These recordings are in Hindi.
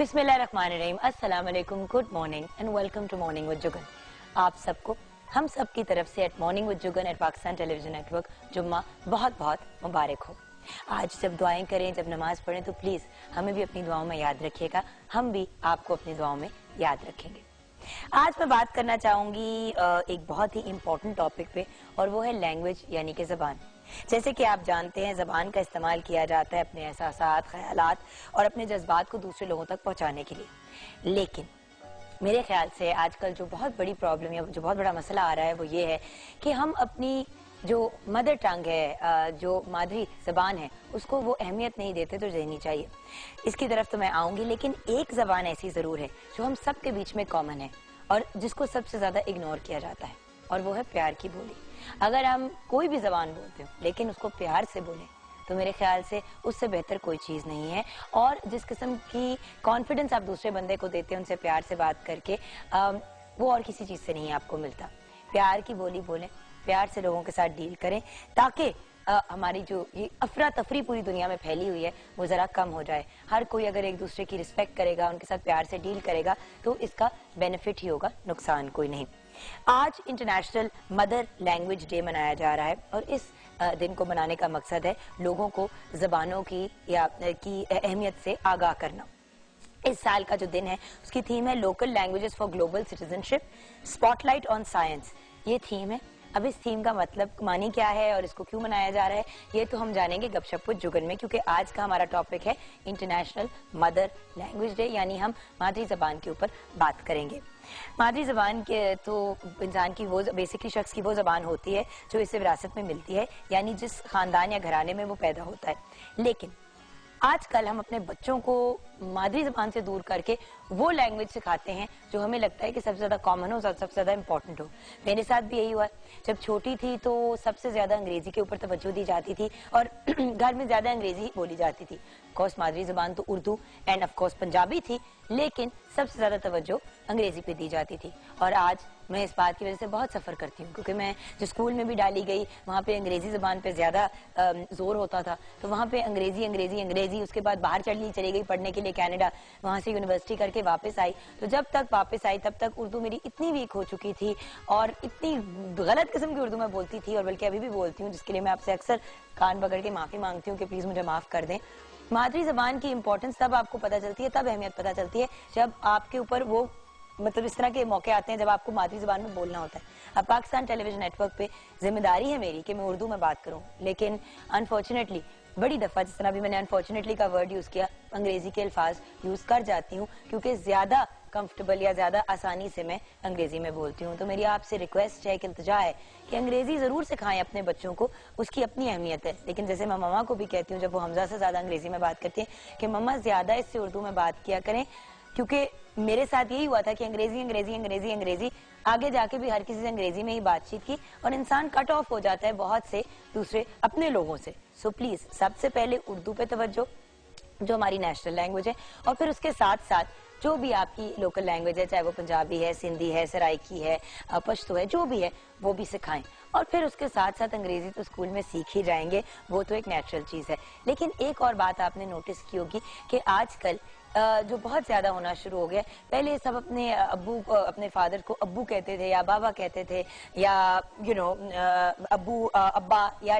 बिस्मिल्लाहिर्रहमानिर्रहीम, अस्सलाम वालेकुम, good morning and welcome to morning with Juggun. आप सबको हम सब की तरफ से at morning with Juggun at Pakistan television network जुम्मा बहुत बहुत मुबारक हो। आज जब दुआएं करें, जब नमाज पढ़ें तो प्लीज़ हमें भी अपनी दुआओं में याद रखिएगा, हम भी आपको अपनी दुआओं में याद रखेंगे। आज मैं बात करना चाहूँगी एक बहुत ही इम्पोर्टेंट टॉपिक पे, और वो है लैंग्वेज यानी कि ज़बान। जैसे कि आप जानते हैं, ज़बान का इस्तेमाल किया जाता है अपने एहसासात, ख्यालात और अपने जज्बात को दूसरे लोगों तक पहुंचाने के लिए। लेकिन मेरे ख्याल से आजकल जो बहुत बड़ी प्रॉब्लम या जो बहुत बड़ा मसला आ रहा है वो ये है कि हम अपनी जो मदर टंग है, जो मादरी ज़बान है, उसको वो अहमियत नहीं देते तो देनी चाहिए। इसकी तरफ तो मैं आऊँगी, लेकिन एक ज़बान ऐसी ज़रूर है जो हम सब के बीच में कॉमन है और जिसको सबसे ज़्यादा इग्नोर किया जाता है, और वो है प्यार की बोली। अगर हम कोई भी ज़बान बोलते हो लेकिन उसको प्यार से बोलें तो मेरे ख्याल से उससे बेहतर कोई चीज़ नहीं है। और जिस किस्म की कॉन्फिडेंस आप दूसरे बंदे को देते हैं उनसे प्यार से बात करके, वो और किसी चीज़ से नहीं आपको मिलता। प्यार की बोली बोलें, प्यार से लोगों के साथ डील करें, ताकि हमारी जो ये अफरा तफरी पूरी दुनिया में फैली हुई है वो ज़रा कम हो जाए। हर कोई अगर एक दूसरे की रिस्पेक्ट करेगा, उनके साथ प्यार से डील करेगा तो इसका बेनिफिट ही होगा, नुकसान कोई नहीं। आज इंटरनेशनल मदर लैंग्वेज डे मनाया जा रहा है और इस दिन को मनाने का मकसद है लोगों को ज़बानों की अहमियत से आगाह करना। इस साल का जो दिन है उसकी थीम है local languages for global citizenship, spotlight on science. ये थीम है। अब इस थीम का मतलब मानी क्या है और इसको क्यों मनाया जा रहा है, ये तो हम जानेंगे गपशप विद जुगन में, क्योंकि आज का हमारा टॉपिक है इंटरनेशनल मदर लैंग्वेज डे, यानी हम मादरी ज़बान के ऊपर बात करेंगे। मादरी ज़बान के तो इंसान की वो बेसिकली शख्स की वो ज़बान होती है जो इसे विरासत में मिलती है, यानी जिस खानदान या घराने में वो पैदा होता है। लेकिन आजकल हम अपने बच्चों को मादरी ज़बान से दूर करके वो लैंग्वेज सिखाते हैं जो हमें लगता है कि सबसे ज़्यादा कॉमन हो, सबसे ज़्यादा इंपॉर्टेंट हो। मेरे साथ भी यही हुआ। जब छोटी थी तो सबसे ज़्यादा अंग्रेज़ी के ऊपर तवज्जो दी जाती थी और घर में ज़्यादा अंग्रेज़ी बोली जाती थी। ऑफकोर्स मादरी ज़बान तो उर्दू एंड ऑफकोर्स पंजाबी थी, लेकिन सबसे ज़्यादा तवज्जो अंग्रेज़ी पे दी जाती थी। और आज मैं इस बात की वजह से बहुत सफ़र करती हूँ, क्योंकि मैं जो स्कूल में भी डाली गई वहाँ पे अंग्रेज़ी ज़बान पे ज़्यादा जोर होता था। तो वहाँ पे अंग्रेज़ी अंग्रेज़ी अंग्रेज़ी, उसके बाद बाहर चली गई पढ़ने के लिए कनाडा, वहाँ से यूनिवर्सिटी करके वापस आई। तो जब तक वापस आई तब तक उर्दू मेरी इतनी वीक हो चुकी थी और इतनी गलत किस्म की उर्दू मैं बोलती थी, और बल्कि अभी भी बोलती हूँ, जिसके लिए मैं आपसे अक्सर कान पकड़ के माफ़ी मांगती हूँ कि प्लीज़ मुझे माफ़ कर दें। मादरी ज़बान की इंपॉर्टेंस तब आपको पता चलती है, तब अहमियत पता चलती है जब आपके ऊपर वो मतलब इस तरह के मौके आते हैं जब आपको मादरी ज़बान में बोलना होता है। अब पाकिस्तान टेलीविजन नेटवर्क पे जिम्मेदारी है मेरी कि मैं उर्दू में बात करूं, लेकिन अनफॉर्चुनेटली बड़ी दफ़ा, जिस तरह भी मैंने अनफॉर्चुनेटली का वर्ड यूज़ किया, अंग्रेज़ी के अल्फाज यूज़ कर जाती हूँ क्योंकि ज़्यादा कंफर्टेबल या ज़्यादा आसानी से मैं अंग्रेज़ी में बोलती हूँ। तो मेरी आपसे रिक्वेस्ट है कि इल्तिजा है कि अंग्रेज़ी ज़रूर सिखाएं अपने बच्चों को, उसकी अपनी अहमियत है। लेकिन जैसे मैं मम्मा को भी कहती हूँ जब वो हमजा से ज़्यादा अंग्रेज़ी में बात करती हैं कि मम्मा ज़्यादा इससे उर्दू में बात किया करें, क्योंकि मेरे साथ यही हुआ था कि अंग्रेजी अंग्रेजी अंग्रेजी अंग्रेजी, आगे जाके भी हर किसी से अंग्रेजी में ही बातचीत की और इंसान कट ऑफ हो जाता है बहुत से दूसरे अपने लोगों से। सो प्लीज सबसे पहले उर्दू पे तवज्जो, जो हमारी नेशनल लैंग्वेज है, और फिर उसके साथ साथ जो भी आपकी लोकल लैंग्वेज है, चाहे वो पंजाबी है, सिंधी है, सराइकी है, पश्तो है, जो भी है वो भी सिखाएं। और फिर उसके साथ साथ अंग्रेजी तो स्कूल में सीख ही जाएंगे, वो तो एक नेचुरल चीज़ है। लेकिन एक और बात आपने नोटिस की होगी कि आजकल जो बहुत ज्यादा होना शुरू हो गया, पहले सब अपने अब्बू अपने फादर को अब्बू कहते थे या बाबा कहते थे, या अब्बू अब्बा या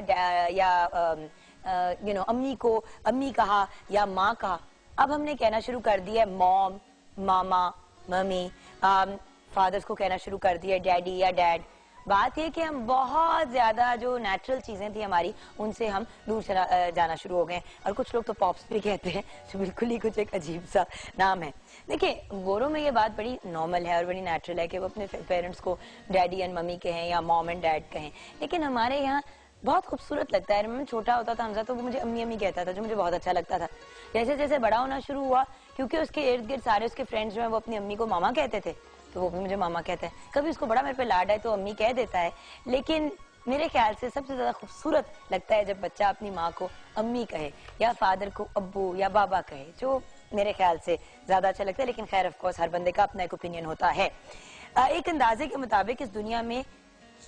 अम्मी को अम्मी कहा या माँ कहा। अब हमने कहना शुरू कर दिया है मॉम, मामा, मम्मी, फादर्स को कहना शुरू कर दिया डैडी या डैड। बात यह कि हम बहुत ज्यादा जो नेचुरल चीजें थी हमारी, उनसे हम दूर जाना शुरू हो गए। और कुछ लोग तो पॉप्स भी कहते हैं, जो बिल्कुल ही कुछ एक अजीब सा नाम है। देखिए, गोरों में ये बात बड़ी नॉर्मल है और बड़ी नेचुरल है कि वो अपने पेरेंट्स को डैडी एंड मम्मी कहें या मॉम एंड डैड कहें। लेकिन हमारे यहाँ बहुत खूबसूरत लगता है। मैं छोटा होता था हमजा, तो वो मुझे अम्मी अम्मी कहता था, जो मुझे बहुत अच्छा लगता था। जैसे जैसे बड़ा होना शुरू हुआ, क्योंकि उसके इर्द गिर्द सारे उसके फ्रेंड्स जो है वो अपनी अम्मी को मामा कहते थे, तो वो भी मुझे मामा कहता है। कभी उसको बड़ा मेरे पे लाड है तो अम्मी कह देता है। लेकिन मेरे ख्याल से सबसे ज्यादा खूबसूरत लगता है जब बच्चा अपनी माँ को अम्मी कहे या फादर को अब्बू या बाबा कहे, जो मेरे ख्याल से ज्यादा अच्छा लगता है। लेकिन खैर ऑफ कोर्स हर बंदे का अपना एक ओपिनियन होता है। एक अंदाजे के मुताबिक इस दुनिया में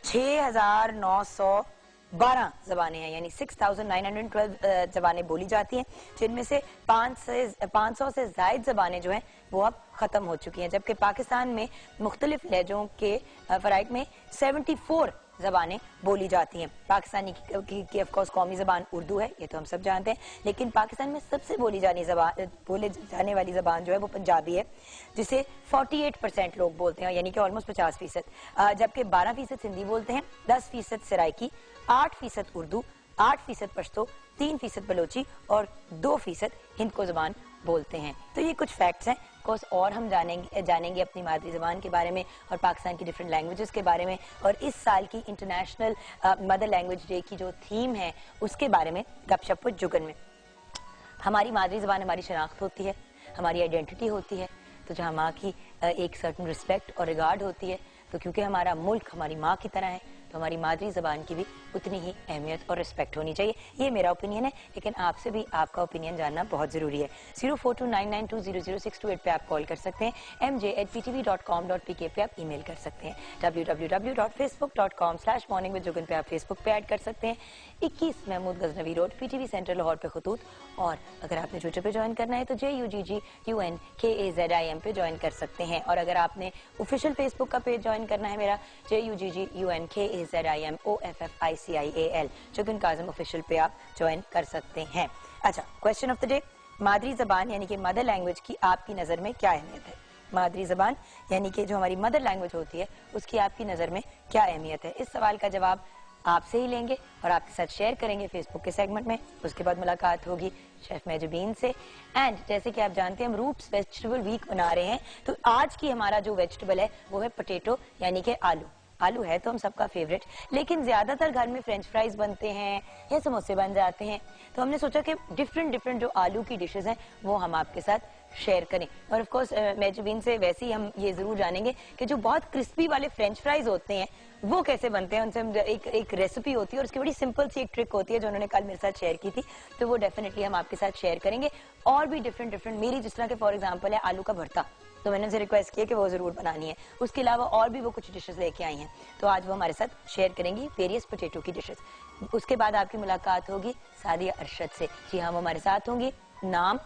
6,900 12 जबानें हैं, यानी 6,912 जबानें बोली जाती हैं, जिनमें से 500 से ज्यादा जबानें जो हैं वो अब खत्म हो चुकी हैं, जबकि पाकिस्तान में मुख्तलिफ लहजों के फराइक में 74 जबानें बोली जाती हैं। पाकिस्तानी की ऑफ कोर्स कौमी जबान उर्दू है, ये तो हम सब जानते हैं, लेकिन पाकिस्तान में सबसे बोले जाने वाली जबान जो है वो पंजाबी है, जिसे 48% लोग बोलते हैं, यानी कि ऑलमोस्ट 50%, जबकि 12% हिंदी बोलते हैं, 10% सराइकी, 8% उर्दू, 8% पश्तो, 3% बलोची और 2% हिंद को जबान बोलते हैं। तो ये कुछ फैक्ट्स हैं। कोर्स और हम जानेंगे अपनी मादरी जबान के बारे में और पाकिस्तान की डिफरेंट लैंग्वेजेस के बारे में, और इस साल की इंटरनेशनल मदर लैंग्वेज डे की जो थीम है उसके बारे में गपशप विद जुगन में। हमारी मादरी जबान हमारी शनाख्त होती है, हमारी आइडेंटिटी होती है, तो जहाँ माँ की एक सर्टन रिस्पेक्ट और रिगार्ड होती है, तो क्योंकि हमारा मुल्क हमारी माँ की तरह है, तो हमारी मादरी जबान की भी उतनी ही अहमियत और रिस्पेक्ट होनी चाहिए। ये मेरा ओपिनियन है, लेकिन आपसे भी आपका ओपिनियन जानना बहुत जरूरी है। 042992000628 पे आप कॉल कर सकते हैं, mj@ptv.com.pk पे आप ईमेल कर सकते हैं, www.facebook.com/morningwithjugan पे आप फेसबुक पे ऐड कर सकते हैं, 21 Mahmood Ghaznavi road PTV centre Lahore पे खतूत, और अगर आपने ट्विटर पे ज्वाइन करना है तो JUGGUNKAZIM पे ज्वाइन कर सकते हैं, और अगर आपने ऑफिशियल फेसबुक का पेज ज्वाइन करना है मेरा JUGGUNKAZIMOFFICIAL जुगन काज़िम ऑफिशियल पे आप ज्वाइन कर सकते हैं। अच्छा, क्वेश्चन ऑफ द डे, मादरी जबान यानी कि मदर लैंग्वेज की आपकी नज़र में क्या अहमियत है? मादरी जबान यानी कि जो हमारी मदर लैंग्वेज होती है उसकी आपकी नज़र में क्या अहमियत है? इस सवाल का जवाब आपसे ही लेंगे और आपके साथ शेयर करेंगे फेसबुक के सेगमेंट में। उसके बाद मुलाकात होगी शेफ मेजबीन से। एंड जैसे कि आप जानते हैं हम रूट्स वेजिटेबल वीक बना रहे हैं, तो आज की हमारा जो वेजिटेबल है वो है पोटैटो यानी कि आलू। आलू है तो हम सबका फेवरेट, लेकिन ज्यादातर घर में फ्रेंच फ्राइज बनते हैं या समोसे बन जाते हैं, तो हमने सोचा कि डिफरेंट जो आलू की डिशेस हैं वो हम आपके साथ शेयर करें। और ऑफ कोर्स मेजबीन से वैसे ही हम ये जरूर जानेंगे कि जो बहुत क्रिस्पी वाले फ्रेंच फ्राइज होते हैं वो कैसे बनते हैं। उनसे हम एक रेसिपी होती है और उसकी बड़ी सिंपल सी एक ट्रिक होती है जो उन्होंने कल मेरे साथ शेयर की थी, तो वो डेफिनेटली हम आपके साथ शेयर करेंगे। और भी डिफरेंट मेरी जिस तरह के फॉर एग्जाम्पल है आलू का भरता, तो मैंने उनसे रिक्वेस्ट किया कि वो जरूर बनानी है। उसके अलावा और भी वो कुछ डिशेस लेके आई हैं, तो आज वो हमारे साथ शेयर करेंगी वेरियस पोटैटो की डिशेस। उसके बाद आपकी मुलाकात होगी सादिया अरशद से। जी हाँ, वो हमारे साथ होंगी। नाम,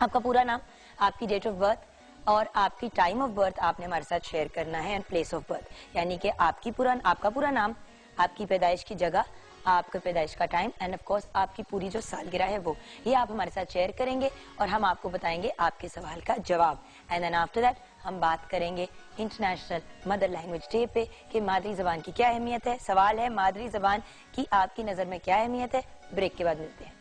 आपका पूरा नाम, आपकी डेट ऑफ बर्थ और आपकी टाइम ऑफ बर्थ आपने हमारे साथ शेयर करना है, एंड प्लेस ऑफ बर्थ, यानी कि आपका पूरा नाम, आपकी पैदाइश की जगह, आपके पैदाइश का टाइम, एंड ऑफ कोर्स आपकी पूरी जो सालगिरह है वो, ये आप हमारे साथ शेयर करेंगे और हम आपको बताएंगे आपके सवाल का जवाब। एंड देन आफ्टर दैट हम बात करेंगे इंटरनेशनल मदर लैंग्वेज डे पे कि मादरी जबान की क्या अहमियत है। सवाल है मादरी जबान की आपकी नजर में क्या अहमियत है। ब्रेक के बाद मिलते हैं।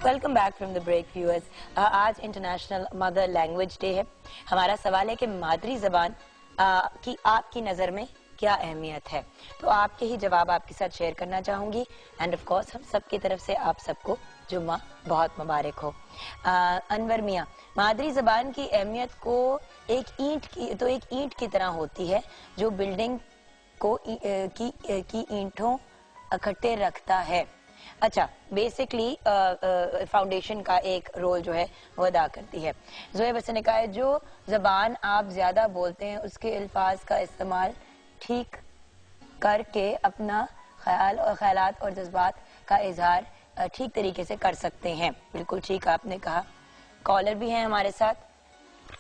Welcome back from the break viewers. आज इंटरनेशनल मदर लैंग्वेज डे है। हमारा सवाल है कि मादरी जबान की आपकी नज़र में क्या अहमियत है, तो आपके ही जवाब आपके साथ शेयर करना चाहूंगी। एंड ऑफ कोर्स हम सब की तरफ से आप सबको जुम्मा बहुत मुबारक हो। अनवर मियाँ, मादरी जबान की अहमियत को एक ईंट की तरह होती है जो बिल्डिंग को की ईंटों इकट्ठे रखता है। अच्छा, बेसिकली फाउंडेशन का एक रोल जो है वो अदा करती है। जोएब हसन ने कहा है जो जबान आप ज्यादा बोलते हैं उसके अल्फाज का इस्तेमाल ठीक करके अपना ख्यालात और जज्बात का इजहार ठीक तरीके से कर सकते हैं। बिल्कुल ठीक आपने कहा। कॉलर भी हैं हमारे साथ,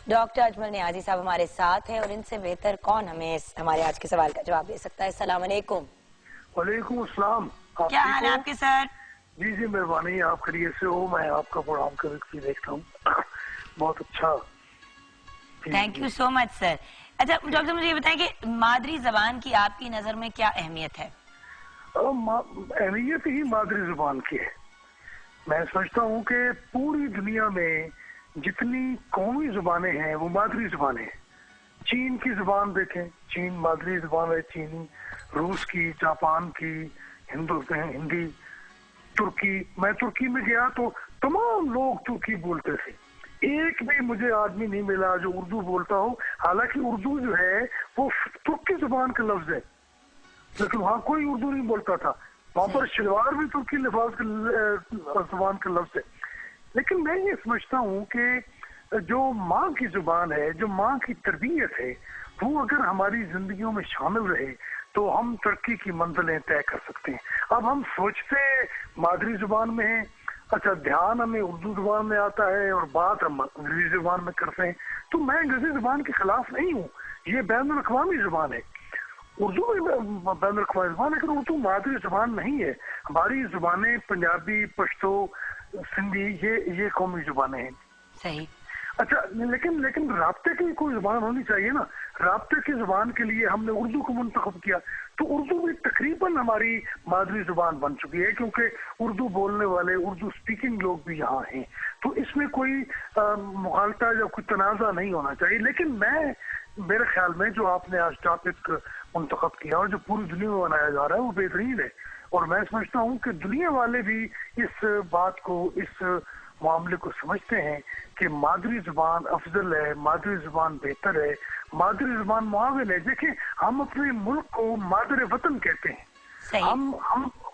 डॉक्टर अजमल नियाजी साहब हमारे साथ हैं, और इनसे बेहतर कौन हमें हमारे आज के सवाल का जवाब दे सकता है। अस्सलाम वालेकुम। वालेकुम अस्सलाम। क्या हाल है आपके सर? जी जी मेहरबानी, आप खैरियत से हो? मैं आपका प्रोग्राम कभी देखता हूँ, बहुत अच्छा। Thank you so much sir. अच्छा डॉक्टर, मुझे ये बताएं कि मादरी जबान की आपकी नजर में क्या अहमियत है? अहमियत ही मादरी जबान की है। मैं समझता हूँ कि पूरी दुनिया में जितनी कौमी जुबानें हैं वो मादरी जुबानें हैं। चीन की जुबान देखें, चीन मादरी जुबान है चीनी, रूस की, जापान की, हिंदी, तुर्की। मैं तुर्की में गया तो तमाम लोग तुर्की बोलते थे, एक भी मुझे आदमी नहीं मिला जो उर्दू बोलता हो। हालांकि उर्दू जो है वो तुर्की जुबान का लफ्ज है, लेकिन वहाँ कोई उर्दू नहीं बोलता था। वहाँ पर शलवार भी तुर्की लिफाज का जुबान का लफ्ज है। लेकिन मैं ये समझता हूँ कि जो माँ की जुबान है, जो माँ की तरबियत है, वो अगर हमारी जिंदगियों में शामिल रहे तो हम तरक्की की मंजिलें तय कर सकते हैं। अब हम सोचते मादरी जुबान में है, अच्छा ध्यान हमें उर्दू जुबान में आता है और बात हम अंग्रेजी जुबान में करते हैं। तो मैं अंग्रेजी जुबान के खिलाफ नहीं हूँ, ये बैनुल अक़वामी जुबान है, उर्दू भी बैनुल अक़वामी जुबान है, लेकिन उर्दू मादरी जुबान नहीं है। हमारी जुबानें पंजाबी, पश्तो, सिंधी, ये कौमी जुबानें हैं। सही। अच्छा, लेकिन राब्ते की कोई जुबान होनी चाहिए ना। राब्ते की जुबान के लिए हमने उर्दू को मुंतखब किया, तो उर्दू भी तकरीबन हमारी मादरी जुबान बन चुकी है, क्योंकि उर्दू बोलने वाले, उर्दू स्पीकिंग लोग भी यहाँ हैं। तो इसमें कोई मुखालता या कोई तनाज़ा नहीं होना चाहिए। लेकिन मेरे ख्याल में जो आपने आज टॉपिक मुंतखब किया और जो पूरी दुनिया में बनाया जा रहा है वो बेहतरीन है। और मैं समझता हूँ कि दुनिया वाले भी इस बात को, इस मामले को समझते हैं कि मादरी जुबान अफजल है, मादरी जुबान बेहतर है, मादरी जुबान मुआविन है। देखिए, हम अपने मुल्क को मादर वतन कहते हैं, हम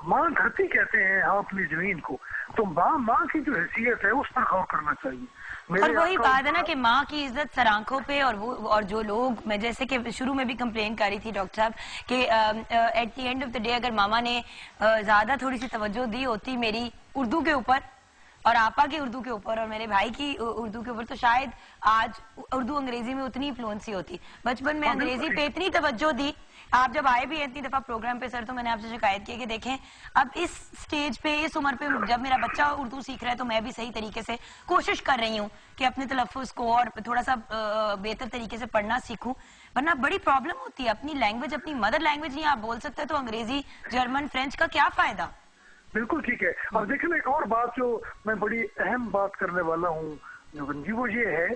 माँ धरती कहते हैं, हम अपनी जमीन को। तो माँ की जो हैसियत है उस पर गौर करना चाहिए। और वही बात है ना कि माँ की इज्जत सर आंखों पे, और जो लोग, मैं जैसे कि शुरू में भी कंप्लेन कर रही थी डॉक्टर साहब कि at the end of the day अगर मामा ने ज्यादा थोड़ी सी तवज्जो दी होती मेरी उर्दू के ऊपर और आपा की उर्दू के ऊपर और मेरे भाई की उर्दू के ऊपर, तो शायद आज उर्दू अंग्रेजी में उतनी फ्लुएंसी होती। बचपन में अंग्रेजी पे इतनी तवज्जो दी। आप जब आए भी इतनी दफा प्रोग्राम पे सर, तो मैंने आपसे शिकायत की कि देखें अब इस स्टेज पे, इस उम्र पे जब मेरा बच्चा उर्दू सीख रहा है तो मैं भी सही तरीके से कोशिश कर रही हूँ कि अपने तलफ़्फ़ुज़ को और थोड़ा सा बेहतर तरीके से पढ़ना सीखूं। वरना बड़ी प्रॉब्लम होती है। अपनी लैंग्वेज, अपनी मदर लैंग्वेज नहीं आप बोल सकते तो अंग्रेजी, जर्मन, फ्रेंच का क्या फायदा। बिल्कुल ठीक है। अब देखिए, एक और बात जो मैं बड़ी अहम बात करने वाला हूँ जुगन जी, वो ये है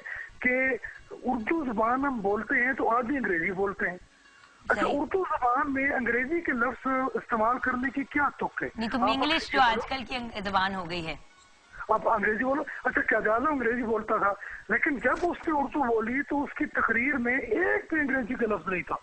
कि उर्दू जुबान हम बोलते हैं तो आधी अंग्रेजी बोलते हैं। अच्छा, उर्दू जुबान में अंग्रेजी के लफ्ज इस्तेमाल करने की क्या तुक है? नहीं तो इंग्लिश जो आजकल की जुबान हो गई है, आप अंग्रेजी बोलो। अच्छा, क्याज़ाज़म अंग्रेजी बोलता था, लेकिन जब उसने उर्दू बोली तो उसकी तकरीर में एक भी अंग्रेजी का लफ्ज नहीं था,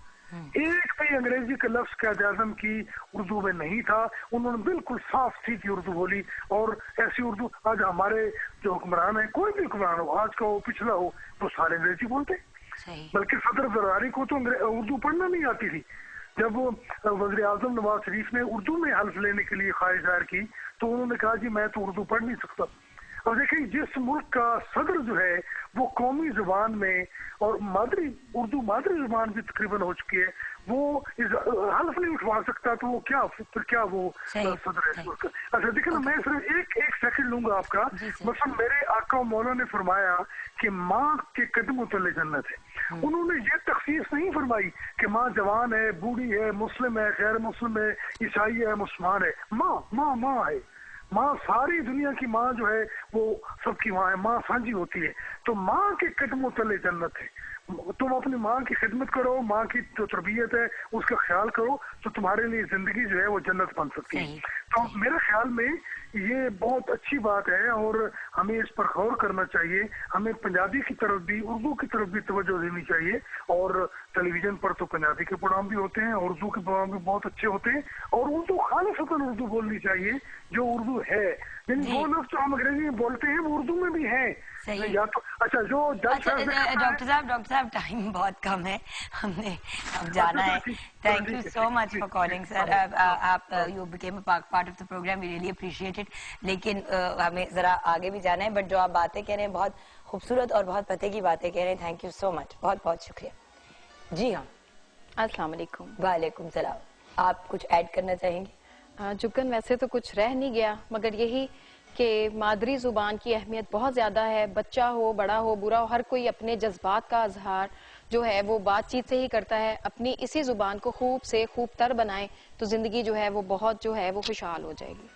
एक भी अंग्रेजी का लफ्ज क्याज़ाज़म की उर्दू में नहीं था। उन्होंने बिल्कुल साफ सीधी उर्दू बोली। और ऐसी उर्दू आज हमारे जो हुक्मरान है, कोई भी हुक्मरान हो, आज का हो पिछला हो, तो सारे अंग्रेजी बोलते। बल्कि सदर जरदारी को तो उर्दू पढ़ना नहीं आती थी। जब वज़ीर आज़म नवाज शरीफ ने उर्दू में हल्फ लेने के लिए ख्वाहिश जाहिर की तो उन्होंने कहा जी मैं तो उर्दू पढ़ नहीं सकता। अब देखिए, जिस मुल्क का सदर जो है वो कौमी जुबान में और उर्दू मादरी जुबान भी तकरीबन हो चुकी है, वो हल्फ नहीं उठवा सकता, तो वो क्या वो सदर है। अच्छा देखिए ना, मैं सिर्फ एक सेकंड लूंगा आपका। मतलब मेरे आका मौला ने फरमाया कि माँ के कदमों तले जन्नत है। उन्होंने ये तखसीस नहीं फरमाई कि माँ जवान है, बूढ़ी है, मुस्लिम है, गैर मुस्लिम है, ईसाई है, मुसलमान है। माँ है। माँ सारी दुनिया की माँ जो है वो सबकी माँ है, माँ साझी होती है। तो माँ के कदमों तले जन्नत है। तुम अपनी माँ की खिदमत करो, माँ की जो तरबियत है उसका ख्याल करो, तो तुम्हारे लिए जिंदगी जो है वो जन्नत बन सकती है। तो मेरे ख्याल में ये बहुत अच्छी बात है और हमें इस पर गौर करना चाहिए। हमें पंजाबी की तरफ भी, उर्दू की तरफ भी तवज्जो देनी चाहिए। और टेलीविजन पर तो पंजाबी के प्रोग्राम भी होते हैं, उर्दू के प्रोग्राम भी बहुत अच्छे होते हैं। और उर्दू खालिसतन उर्दू बोलनी चाहिए जो उर्दू है। यानी वो लफ्ज़ जो हम अंग्रेजी में बोलते हैं वो उर्दू में भी है। या तो अच्छा जो डॉक्टर साहब टाइम बहुत कम है, हमने अब जाना है। Thank you so much for calling sir. आप you became a part of the programme, we really appreciate it. लेकिन हमें जरा आगे भी जाना है, बट जो आप बातें कह रहे हैं बहुत खूबसूरत और बहुत पते की बातें कह रहे हैं। थैंक यू सो मच, बहुत बहुत शुक्रिया। जी हाँ, अस्सलाम वालेकुम। वालेकुम सलाम। आप कुछ ऐड करना चाहेंगे? जुगन, वैसे तो कुछ रह नहीं गया, मगर यही कि मादरी जुबान की अहमियत बहुत ज्यादा है। बच्चा हो, बड़ा हो, बुरा हो, हर कोई अपने जज्बात का इजहार जो है वो बातचीत से ही करता है। अपनी इसी जुबान को खूब से खूब तर बनाए तो जिंदगी जो है वो बहुत जो है वो खुशहाल हो जाएगी।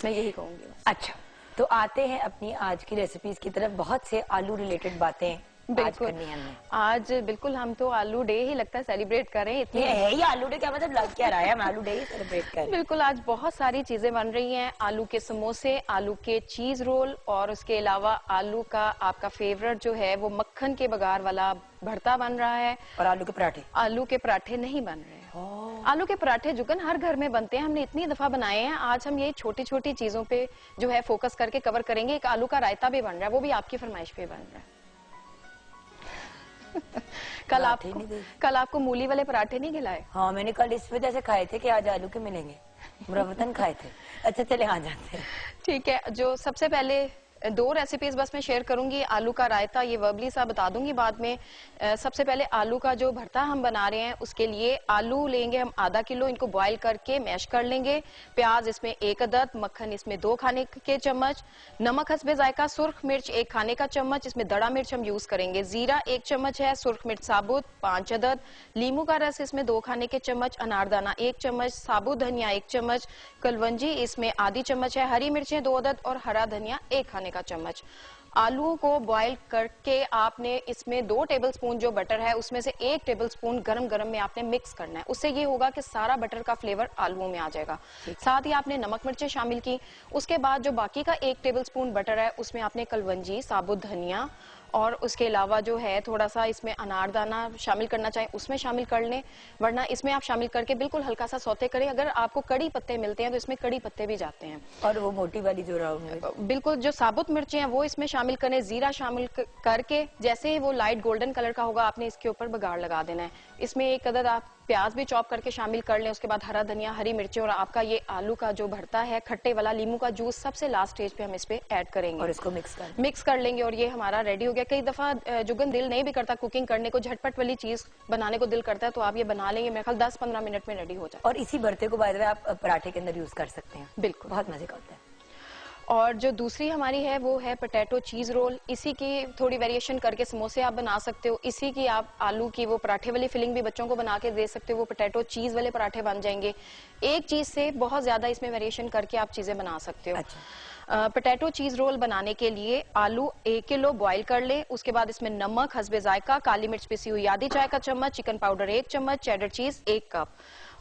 मैं यही कहूंगी। अच्छा, तो आते हैं अपनी आज की रेसिपीज की तरफ। बहुत से आलू रिलेटेड बातें बिल्कुल करनी है हमने। आज बिल्कुल हम तो आलू डे ही लगता है सेलिब्रेट करें इतनी। ये है ही आलू डे, क्या मतलब लग क्या रहा है, हम आलू डे ही सेलिब्रेट करें। बिल्कुल आज बहुत सारी चीजें बन रही हैं, आलू के समोसे, आलू के चीज रोल, और उसके अलावा आलू का आपका फेवरेट जो है वो मक्खन के बघार वाला भरता बन रहा है, और आलू के पराठे। आलू के पराठे नहीं बन रहे हैं। आलू के पराठे जुगन हर घर में बनते हैं, हमने इतनी दफा बनाए हैं। आज हम ये छोटी छोटी चीजों पे जो है फोकस करके कवर करेंगे। एक आलू का रायता भी बन रहा है, वो भी आपकी फरमाइश पे बन रहा है। कल आपको मूली वाले पराठे नहीं खिलाए? हाँ मैंने कल इस वजह से खाए थे कि आज आलू के मिलेंगे, मुरव्वतन खाए थे। अच्छा चले आ जाते हैं। ठीक है, जो सबसे पहले दो रेसिपीज बस मैं शेयर करूंगी। आलू का रायता ये वर्बली सा बता दूंगी बाद में। सबसे पहले आलू का जो भरता हम बना रहे हैं उसके लिए आलू लेंगे हम आधा किलो, इनको बॉईल करके मैश कर लेंगे। प्याज इसमें 1 अदद, मक्खन इसमें 2 खाने के चम्मच, नमक हस्बे जायका, सुर्ख मिर्च 1 खाने का चम्मच, इसमें दड़ा मिर्च हम यूज करेंगे, जीरा 1 चम्मच है, सुर्ख मिर्च साबुत 5 अदद, लीमू का रस इसमें 2 खाने के चम्मच, अनारदाना 1 चम्मच, साबुत धनिया 1 चम्मच, कलवंजी इसमें आधी चम्मच है, हरी मिर्चें 2 अदद और हरा धनिया 1 खाने का चम्मच। आलूओं को बॉईल करके आपने इसमें 2 टेबलस्पून जो बटर है उसमें से 1 टेबलस्पून गरम गरम में आपने मिक्स करना है। उससे ये होगा कि सारा बटर का फ्लेवर आलूओं में आ जाएगा। साथ ही आपने नमक मिर्चें शामिल की। उसके बाद जो बाकी का 1 टेबलस्पून बटर है उसमें आपने कलवंजी, साबुत धनिया और उसके अलावा जो है थोड़ा सा इसमें अनारदाना शामिल करना चाहें उसमें शामिल कर लें, वरना इसमें आप शामिल करके बिल्कुल हल्का सा सौते करें। अगर आपको कड़ी पत्ते मिलते हैं तो इसमें कड़ी पत्ते भी जाते हैं। और वो मोटी वाली जो राउंड, बिल्कुल जो साबुत मिर्चें हैं वो इसमें शामिल करें। जीरा शामिल करके जैसे ही वो लाइट गोल्डन कलर का होगा आपने इसके ऊपर बघाड़ लगा देना है। इसमें 1 अदद आप प्याज भी चॉप करके शामिल कर लें। उसके बाद हरा धनिया, हरी मिर्चें और आपका ये आलू का जो भरता है खट्टे वाला, लीमू का जूस सबसे लास्ट स्टेज पे हम इस पे ऐड करेंगे और इसको मिक्स कर लेंगे और ये हमारा रेडी हो गया। कई दफा जुगन दिल नहीं भी करता कुकिंग करने को, झटपट वाली चीज बनाने को दिल करता है तो आप ये बना लेंगे, मेरे ख्याल 10-15 मिनट में रेडी हो जाए। और इसी भरते को बाय द वे आप पराठे के अंदर यूज कर सकते हैं, बिल्कुल बहुत मजे का होता है। और जो दूसरी हमारी है वो है पोटैटो चीज रोल। इसी की थोड़ी वेरिएशन करके समोसे आप बना सकते हो, इसी की आप आलू की वो पराठे वाली फिलिंग भी बच्चों को बना के दे सकते हो, वो पोटैटो चीज वाले पराठे बन जाएंगे। एक चीज से बहुत ज्यादा इसमें वेरिएशन करके आप चीजें बना सकते हो। अच्छा। पोटैटो चीज रोल बनाने के लिए आलू 1 किलो बॉईल कर ले। उसके बाद इसमें नमक हस्बे जायका, काली मिर्च पिसी हुई आधी चाय का चम्मच, चिकन पाउडर 1 चम्मच, चेडर चीज 1 कप।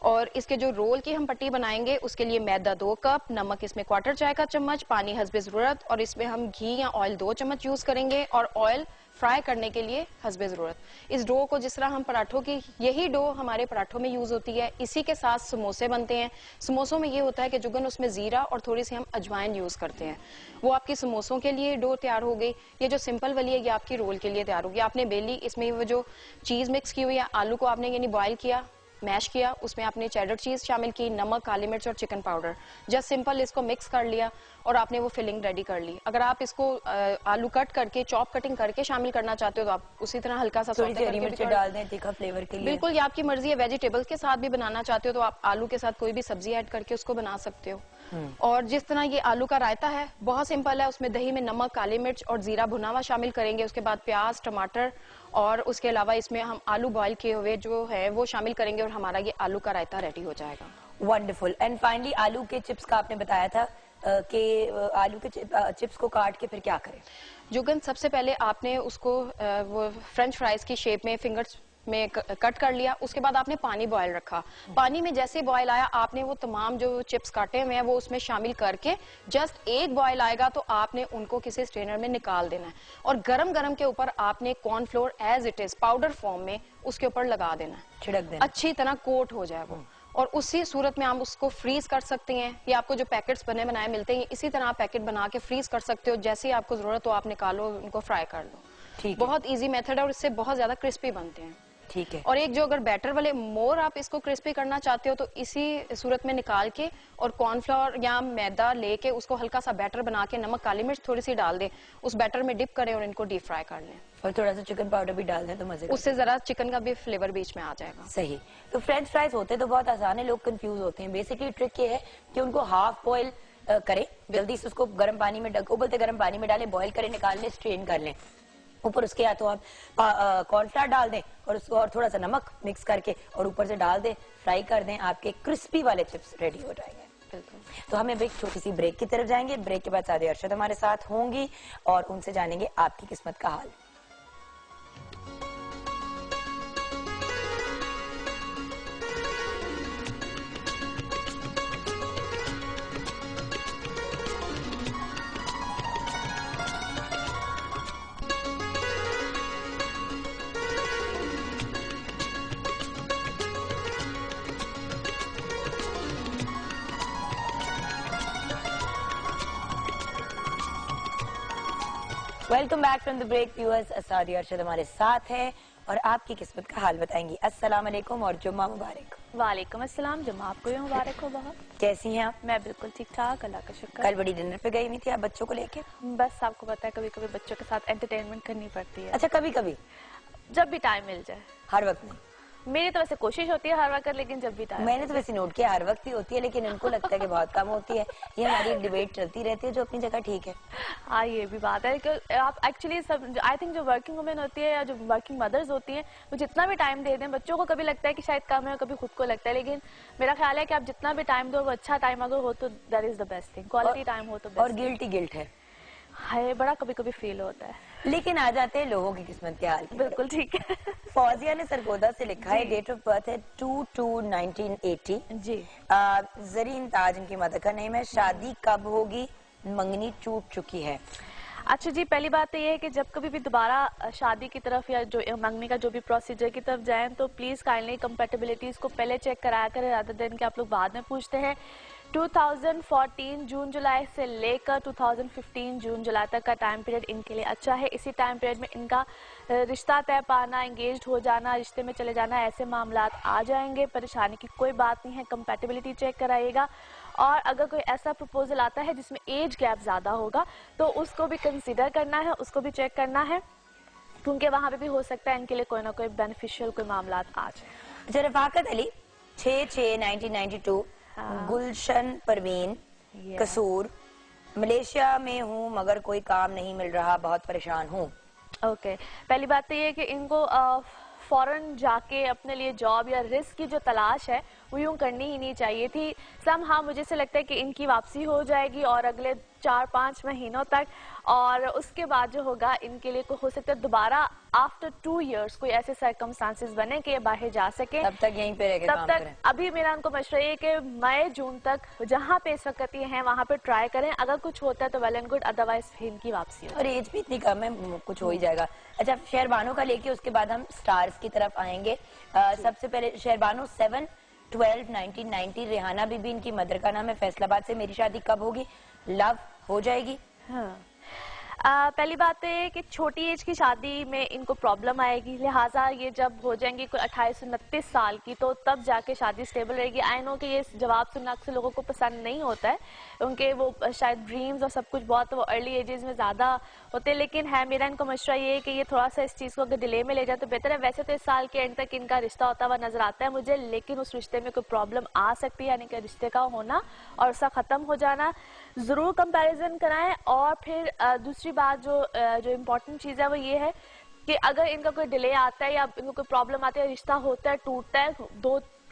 और इसके जो रोल की हम पट्टी बनाएंगे उसके लिए मैदा 2 कप, नमक इसमें 1/4 चाय का चम्मच, पानी हस्बे जरूरत, और इसमें हम घी या ऑयल 2 चम्मच यूज करेंगे और ऑयल फ्राई करने के लिए हस्बे जरूरत। इस डो को जिस तरह हम पराठों की, यही डो हमारे पराठों में यूज होती है, इसी के साथ समोसे बनते हैं। समोसों में ये होता है कि जुगन उसमें जीरा और थोड़ी सी हम अजवाइन यूज करते हैं। वो आपकी समोसों के लिए डो तैयार हो गई। ये जो सिंपल वाली है ये आपकी रोल के लिए तैयार होगी। आपने बेली, इसमें वो जो चीज मिक्स की हुई है, आलू को आपने यानी बॉयल किया, मैश किया, उसमें आपने चेडर चीज शामिल की, नमक, काली मिर्च और चिकन पाउडर, जस्ट सिंपल इसको मिक्स कर लिया और आपने वो फिलिंग रेडी कर ली। अगर आप इसको आलू कट करके, चॉप कटिंग करके शामिल करना चाहते हो तो आप उसी तरह हल्का सा हरी मिर्च डाल दें तीखा फ्लेवर के लिए। बिल्कुल, ये आपकी मर्जी है। वेजिटेबल्स के साथ भी बनाना चाहते हो तो आप आलू के साथ कोई भी सब्जी ऐड करके उसको बना सकते हो। और जिस तरह ये आलू का रायता है बहुत सिंपल है, उसमें दही में नमक, काली मिर्च और जीरा भुना हुआ शामिल करेंगे। उसके बाद प्याज, टमाटर और उसके अलावा इसमें हम आलू बॉईल किए हुए जो है वो शामिल करेंगे और हमारा ये आलू का रायता रेडी हो जाएगा। वंडरफुल। एंड फाइनली आलू के चिप्स का आपने बताया था कि आलू के चिप्स को काट के फिर क्या करें? जुगन, सबसे पहले आपने उसको वो फ्रेंच फ्राइज की शेप में फिंगर्स में कट कर लिया। उसके बाद आपने पानी बॉयल रखा। पानी में जैसे बॉयल आया आपने वो तमाम जो चिप्स काटे हुए हैं वो उसमें शामिल करके जस्ट एक बॉयल आएगा तो आपने उनको किसी स्ट्रेनर में निकाल देना है और गरम गरम के ऊपर आपने cornflour as it is powder form में उसके ऊपर लगा देना है, छिड़क देना, अच्छी तरह कोट हो जाए वो। और उसी सूरत में आप उसको फ्रीज कर सकते हैं। ये आपको जो पैकेट्स बने बनाए मिलते हैं इसी तरह आप पैकेट बना के फ्रीज कर सकते हो। जैसे ही आपको जरूरत हो आप निकालो, उनको फ्राई कर लो। ठीक, बहुत इजी मेथड है और इससे बहुत ज्यादा क्रिस्पी बनते हैं। ठीक है। और एक जो अगर बैटर वाले मोर आप इसको क्रिस्पी करना चाहते हो तो इसी सूरत में निकाल के और कॉर्नफ्लोर या मैदा लेके उसको हल्का सा बैटर बना के नमक, काली मिर्च थोड़ी सी डाल दें, उस बैटर में डिप करें और इनको डीप फ्राई कर लें। और थोड़ा सा चिकन पाउडर भी डाल दें तो मजे, उससे जरा चिकन का भी फ्लेवर बीच में आ जाएगा। सही। तो फ्रेंच फ्राइज होते तो बहुत आसान है, लोग कंफ्यूज होते हैं। बेसिकली ट्रिक ये है कि उनको हाफ बॉयल करें, जल्दी से उसको गर्म पानी में उबलते गर्म पानी में डालें, बॉयल करें, निकाल लें, स्ट्रेन कर लें। ऊपर उसके या तो आप कॉर्नफ्लावर डाल दें और उसको और थोड़ा सा नमक मिक्स करके और ऊपर से डाल दें, फ्राई कर दें, आपके क्रिस्पी वाले चिप्स रेडी हो जाएंगे। तो हम एक छोटी सी ब्रेक की तरफ जाएंगे। ब्रेक के बाद सादी अरशद हमारे साथ होंगी और उनसे जानेंगे आपकी किस्मत का हाल। Welcome back from the break viewers. असादी अरशद हमारे साथ है और आपकी किस्मत का हाल बताएंगी। अस्सलाम वालेकुम और जुम्मा मुबारक। वालेकुम अस्सलाम, जुम्मा आपको भी मुबारक हो। बहुत कैसी हैं आप? मैं बिल्कुल ठीक ठाक, अल्लाह का शुक्र। कल बड़ी डिनर पे गई हुई थी आप बच्चों को लेके? बस आपको पता है कभी कभी बच्चों के साथ एंटरटेनमेंट करनी पड़ती है। अच्छा, कभी कभी? जब भी टाइम मिल जाए। हर वक्त नहीं? मेरी तो वैसे कोशिश होती है हर वक्त, लेकिन जब भी टाइम। मैंने तो वैसे नोट किया हर वक्त ही होती है, लेकिन इनको लगता है कि बहुत कम होती है। ये हमारी एक डिबेट चलती रहती है जो अपनी जगह ठीक है। हाँ, ये भी बात है कि आप एक्चुअली सब, आई थिंक जो वर्किंग वुमेन होती है या जो वर्किंग मदर्स होती हैं, वो जितना भी टाइम दे दें बच्चों को, कभी लगता है कि शायद कम है, कभी खुद को लगता है, लेकिन मेरा ख्याल है कि आप जितना भी टाइम दो वो अच्छा टाइम अगर हो तो that is the best thing. Quality time हो तो बेस्ट। और गिल्ट है बड़ा कभी कभी फील होता है। लेकिन आ जाते हैं लोगों की किस्मत के हाल की। बिल्कुल ठीक है। फौजिया ने सरगोदा से लिखा है, डेट ऑफ बर्थ है 2/2/1980 जी। जरीन ताज इनकी मदर का नेम है। शादी कब होगी? मंगनी टूट चुकी है। अच्छा जी, पहली बात तो ये है कि जब कभी भी दोबारा शादी की तरफ या जो मंगनी का जो भी प्रोसीजर की तरफ जाएं तो प्लीज काइंडली कंपैटिबिलिटीज को पहले चेक कराया करें, रादर देन कि आप लोग बाद में पूछते हैं। 2014 जून जुलाई से लेकर 2015 जून जुलाई तक का टाइम पीरियड इनके लिए अच्छा है। इसी टाइम पीरियड में इनका रिश्ता तय पाना, एंगेज्ड हो जाना, रिश्ते में चले जाना, ऐसे मामला आ जाएंगे। परेशानी की कोई बात नहीं है, कंपैटिबिलिटी चेक कराइएगा। और अगर कोई ऐसा प्रपोजल आता है जिसमें एज गैप ज्यादा होगा तो उसको भी कंसीडर करना है, उसको भी चेक करना है, क्योंकि वहां पे भी हो सकता है इनके लिए कोई ना कोई बेनिफिशियल कोई मामला आ जाए। अच्छा, रफाकत अली 6/6/1992, गुलशन परवीन, कसूर, मलेशिया में हूँ मगर कोई काम नहीं मिल रहा, बहुत परेशान हूँ। ओके, पहली बात तो ये है कि इनको फॉरेन जाके अपने लिए जॉब या रिस्क की जो तलाश है वो यूं करनी ही नहीं चाहिए थी। हाँ, मुझे से लगता है कि इनकी वापसी हो जाएगी और अगले 4-5 महीनों तक, और उसके बाद जो होगा इनके लिए हो सकता है दोबारा आफ्टर 2 इयर्स कोई ऐसे सर्कमस्टांसेस बने कि ये बाहर जा सके। तब तक यहीं पे रह के काम करें। अभी मेरा उनको मशवरा ये कि मई जून तक जहाँ पे इस वक्त ये हैं वहाँ पे ट्राई करें। अगर कुछ होता है तो वेल एंड गुड, अदरवाइज इनकी वापसी हो। और एज भी इतनी कम है, कुछ हो ही जाएगा। अच्छा, शहरबानो का लेके उसके बाद हम स्टार्स की तरफ आएंगे। सबसे पहले शहरबानो 7/12/1990, रेहाना बीबी इनकी मदर का नाम है, फैसलाबाद से। मेरी शादी कब होगी? लव हो जाएगी। हाँ। पहली बात तो ये कि छोटी एज की शादी में इनको प्रॉब्लम आएगी, लिहाजा ये जब हो जाएंगी कोई 28-29 साल की तो तब जाके शादी स्टेबल रहेगी। आई नो कि ये जवाब सुनना अक्सर लोगों को पसंद नहीं होता है, उनके वो शायद ड्रीम्स और सब कुछ बहुत वो अर्ली एजेस में ज़्यादा होते हैं, लेकिन है मेरा इनको मशवरा ये है कि ये थोड़ा सा इस चीज़ को अगर डिले में ले जाए तो बेहतर है। वैसे तो इस साल के एंड तक इनका रिश्ता होता हुआ नजर आता है मुझे, लेकिन उस रिश्ते में कोई प्रॉब्लम आ सकती है, यानी कि रिश्ते का होना और उसका ख़त्म हो जाना। ज़रूर कंपैरिजन कराएं। और फिर दूसरी बात जो इम्पोर्टेंट चीज़ है वो ये है कि अगर इनका कोई डिले आता है या इनको कोई प्रॉब्लम आती है, रिश्ता होता है, टूटता है,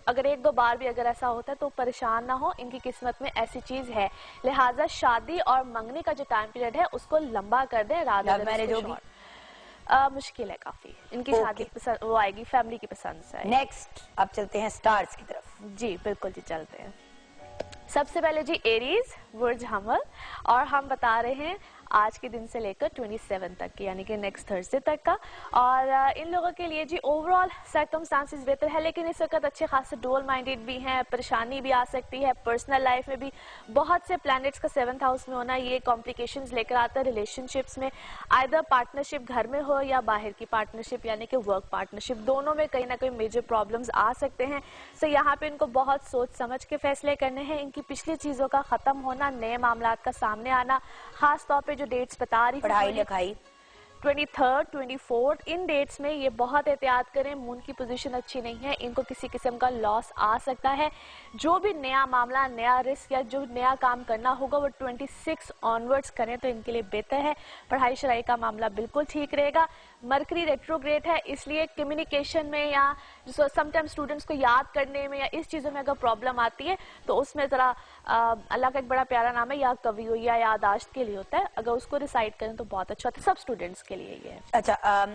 अगर 1-2 बार भी अगर ऐसा होता है तो परेशान ना हो, इनकी किस्मत में ऐसी चीज है। लिहाजा शादी और मंगनी का जो टाइम पीरियड है उसको लंबा कर दें। लव मैरिज होगी? मुश्किल है काफी, इनकी शादी पसंद वो आएगी फैमिली की पसंद से। नेक्स्ट अब चलते हैं स्टार्स की तरफ। जी बिल्कुल जी, चलते हैं। सबसे पहले जी एरीज, बुर्ज हमल, और हम बता रहे हैं आज के दिन से लेकर 27 तक की, यानी कि नेक्स्ट थर्सडे तक का। और इन लोगों के लिए जी ओवरऑल सर्कमस्टांसेस बेहतर है, लेकिन इस वक्त अच्छे खासे डुअल माइंडेड भी हैं, परेशानी भी आ सकती है। पर्सनल लाइफ में भी बहुत से प्लैनेट्स का 7th हाउस में होना ये कॉम्प्लिकेशंस लेकर आता है रिलेशनशिप्स में, आइदर पार्टनरशिप घर में हो या बाहर की पार्टनरशिप यानी कि वर्क पार्टनरशिप, दोनों में कहीं ना कहीं मेजर प्रॉब्लम्स आ सकते हैं। सो यहाँ पे इनको बहुत सोच समझ के फैसले करने हैं। इनकी पिछली चीजों का खत्म होना, नए मामलात का सामने आना, खास तौर पे जो डेट्स बता रही, पढ़ाई लिखाई 23rd 24th इन डेट्स में ये बहुत एहतियात करें। मून की पोजीशन अच्छी नहीं है, इनको किसी किस्म का लॉस आ सकता है। जो भी नया मामला, नया रिस्क या जो नया काम करना होगा वो 26 ऑनवर्ड्स करें तो इनके लिए बेहतर है। पढ़ाई शराई का मामला बिल्कुल ठीक रहेगा। मरकरी रेट्रोग्रेड है, इसलिए कम्युनिकेशन में या समटाइम स्टूडेंट्स को याद करने में या इस चीज़ों में अगर प्रॉब्लम आती है तो उसमें ज़रा अल्लाह का एक बड़ा प्यारा नाम है या कवि हो या यादाश्त के लिए होता है, अगर उसको रिसाइड करें तो बहुत अच्छा होता है, सब स्टूडेंट्स के लिए ये है। अच्छा,